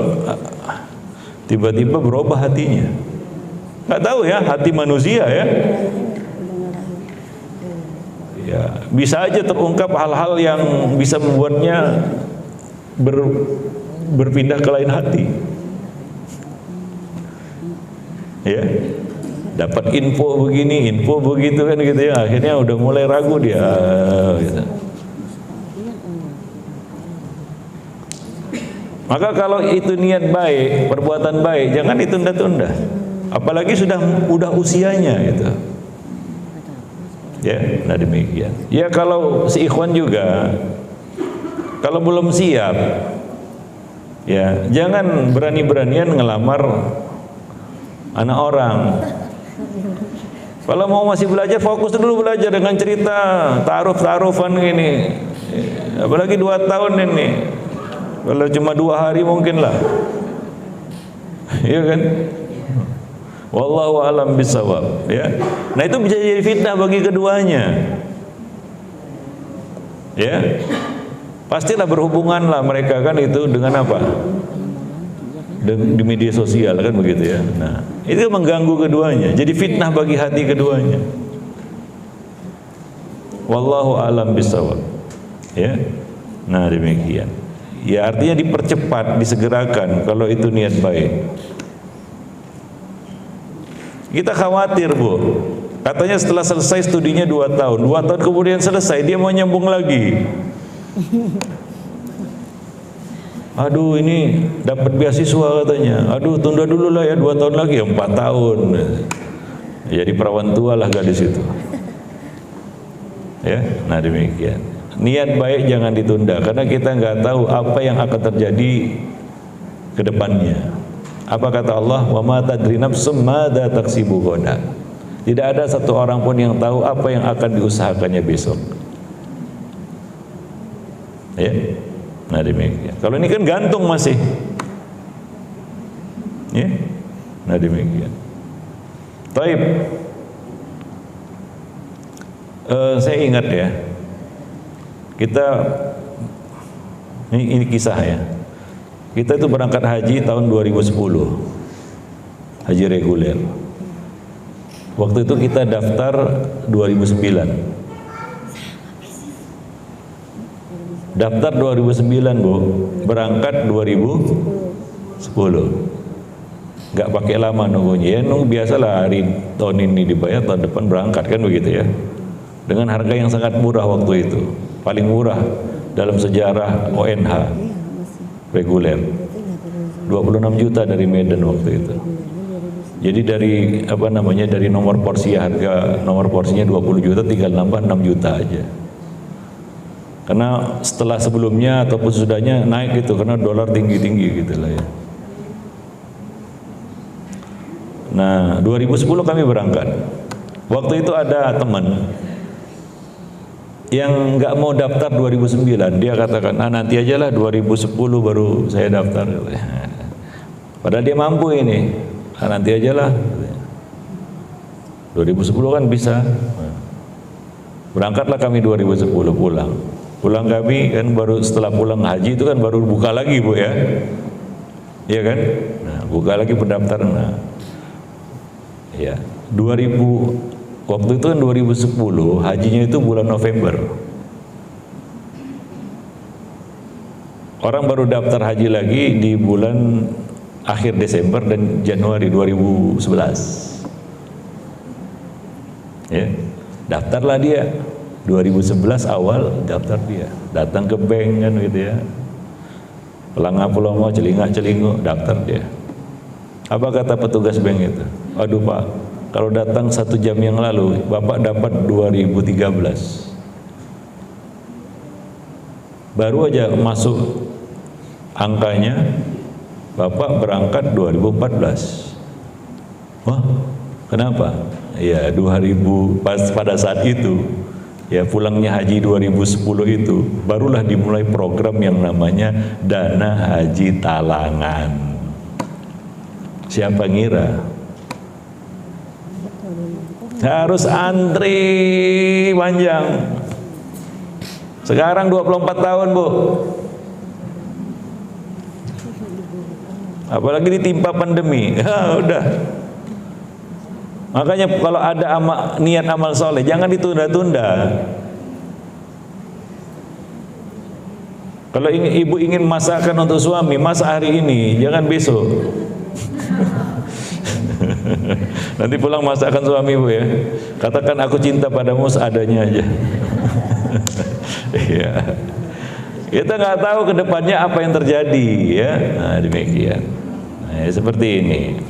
tiba-tiba berubah hatinya. Nggak tahu ya, hati manusia ya. Ya, bisa aja terungkap hal-hal yang bisa membuatnya berpindah ke lain hati. Ya. Dapat info begini, info begitu kan gitu ya. Akhirnya udah mulai ragu dia gitu. Maka kalau itu niat baik, perbuatan baik, jangan ditunda-tunda. Apalagi udah usianya gitu. Ya, nah demikian. Ya kalau si ikhwan juga kalau belum siap, ya jangan berani-beranian ngelamar anak orang. Kalau mau masih belajar, fokus dulu belajar dengan cerita ta'arufan ini. Apalagi 2 tahun ini. Kalau cuma 2 hari mungkin lah. Iya kan? Wallahu a'lam bishawab, ya. Nah, itu bisa jadi fitnah bagi keduanya. Ya. Pastilah berhubungan lah mereka kan itu dengan apa? Di media sosial kan begitu ya. Nah, itu mengganggu keduanya, jadi fitnah bagi hati keduanya. Wallahu a'lam bishawab. Ya. Nah, demikian. Ya artinya dipercepat, disegerakan kalau itu niat baik. Kita khawatir, Bu. Katanya setelah selesai studinya 2 tahun, 2 tahun kemudian selesai, dia mau nyambung lagi. Aduh, ini dapat beasiswa katanya. Aduh, tunda dulu lah ya, 2 tahun lagi, 4 tahun. Jadi perawan tua lah gadis itu. Ya, nah demikian. Niat baik jangan ditunda, karena kita nggak tahu apa yang akan terjadi ke depannya. Apa kata Allah? Wa ma tadri nafsum madza taksibu ghadan. Tidak ada satu orang pun yang tahu apa yang akan diusahakannya besok. Ya. Nah demikian. Kalau ini kan gantung masih. Ya. Nah demikian. Taib. Saya ingat ya. Kita ini kisah ya. Kita itu berangkat haji tahun 2010, haji reguler. Waktu itu kita daftar 2009. Daftar 2009 Bu, berangkat 2010. Nggak pakai lama nunggunya, ya nunggu biasalah, hari tahun ini dibayar, tahun depan berangkat, kan begitu ya. Dengan harga yang sangat murah waktu itu, paling murah dalam sejarah ONH reguler, 26 juta dari Medan waktu itu. Jadi dari dari nomor porsi, harga nomor porsinya 20 juta tinggal nambah 6 juta aja. Karena setelah sebelumnya ataupun sudahnya naik gitu, karena dolar tinggi-tinggi gitu lah ya. Nah 2010 kami berangkat. Waktu itu ada teman yang nggak mau daftar 2009. Dia katakan, nanti aja lah 2010 baru saya daftar. Padahal dia mampu ini, nanti aja lah. 2010 kan bisa. Berangkatlah kami 2010 pulang. Pulang kami kan baru setelah pulang haji itu kan baru buka lagi Bu ya. Iya kan? Nah, buka lagi pendaftaran. Nah, ya, 2000 waktu itu kan 2010, hajinya itu bulan November. Orang baru daftar haji lagi di bulan akhir Desember dan Januari 2011. Ya, daftarlah dia. 2011 awal daftar dia, datang ke bank kan gitu ya, pelangga-pelongo, celingak-celinguk, daftar dia. Apa kata petugas bank itu? Aduh Pak, kalau datang 1 jam yang lalu Bapak dapat 2013, baru aja masuk angkanya Bapak berangkat 2014. Wah, kenapa? Ya 2000 pada saat itu ya, pulangnya haji 2010 itu barulah dimulai program yang namanya dana haji talangan. Siapa ngira? Harus antri panjang. Sekarang 24 tahun Bu. Apalagi ditimpa pandemi. Udah. Makanya kalau ada niat amal soleh jangan ditunda-tunda. Kalau ibu ingin masakan untuk suami, masak hari ini, jangan besok. Nanti pulang masakan suami Bu ya. Katakan aku cinta padamu seadanya aja. Iya. Kita nggak tahu ke depannya apa yang terjadi ya. Nah, demikian. Nah, seperti ini.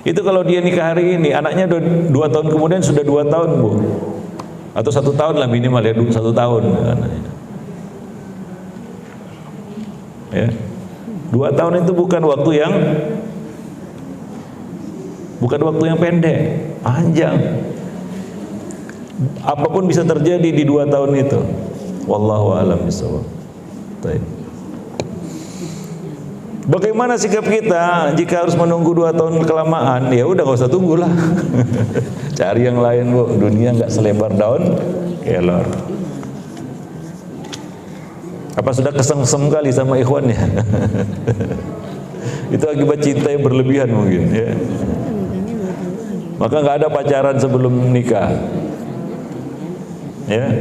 Itu kalau dia nikah hari ini, anaknya 2 tahun kemudian sudah 2 tahun Bu, atau 1 tahun lah minimal ya, 1 tahun anaknya. Ya, 2 tahun itu bukan waktu yang pendek, panjang. Apapun bisa terjadi di 2 tahun itu. Wallahu a'lam bishawab. Bagaimana sikap kita jika harus menunggu 2 tahun kelamaan? Ya udah nggak usah tunggulah. Cari yang lain Bu. Dunia nggak selebar daun kelor. Apa sudah kesengsem kali sama ikhwannya? Itu akibat cinta yang berlebihan mungkin ya. Maka nggak ada pacaran sebelum nikah. Ya.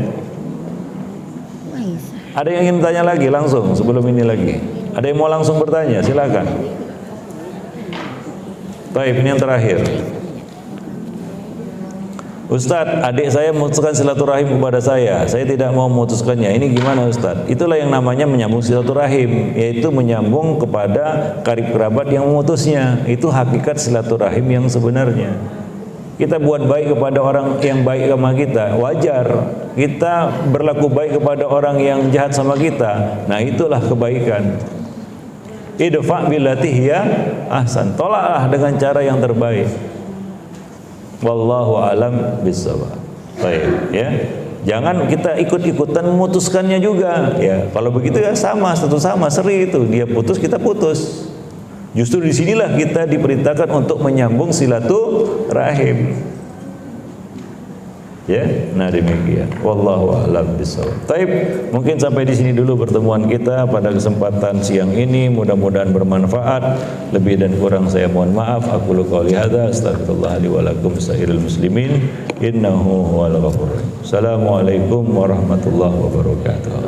Ada yang ingin tanya lagi langsung sebelum ini lagi? Ada yang mau langsung bertanya? Silakan. Baik, ini yang terakhir. Ustadz, adik saya memutuskan silaturahim kepada saya tidak mau memutuskannya. Ini gimana Ustadz? Itulah yang namanya menyambung silaturahim, yaitu menyambung kepada karib kerabat yang memutusnya. Itu hakikat silaturahim yang sebenarnya. Kita buat baik kepada orang yang baik sama kita, wajar. Kita berlaku baik kepada orang yang jahat sama kita, nah itulah kebaikan. Idfa' billati hiya ahsan. Tolaklah dengan cara yang terbaik. Wallahu alam bissawab. Baik, ya. Jangan kita ikut-ikutan memutuskannya juga, ya. Kalau begitu ya sama, satu sama, seri itu. Dia putus, kita putus. Justru disinilah kita diperintahkan untuk menyambung silaturahim. Ya, nah demikian. Wallahu a'lam bishawab. Taib, mungkin sampai di sini dulu pertemuan kita pada kesempatan siang ini. Mudah-mudahan bermanfaat. Lebih dan kurang saya mohon maaf. Aku qouli hadza, astagfirullah li wa lakum sairil muslimin. Innahu huwal ghafur. Assalamualaikum warahmatullahi wabarakatuh.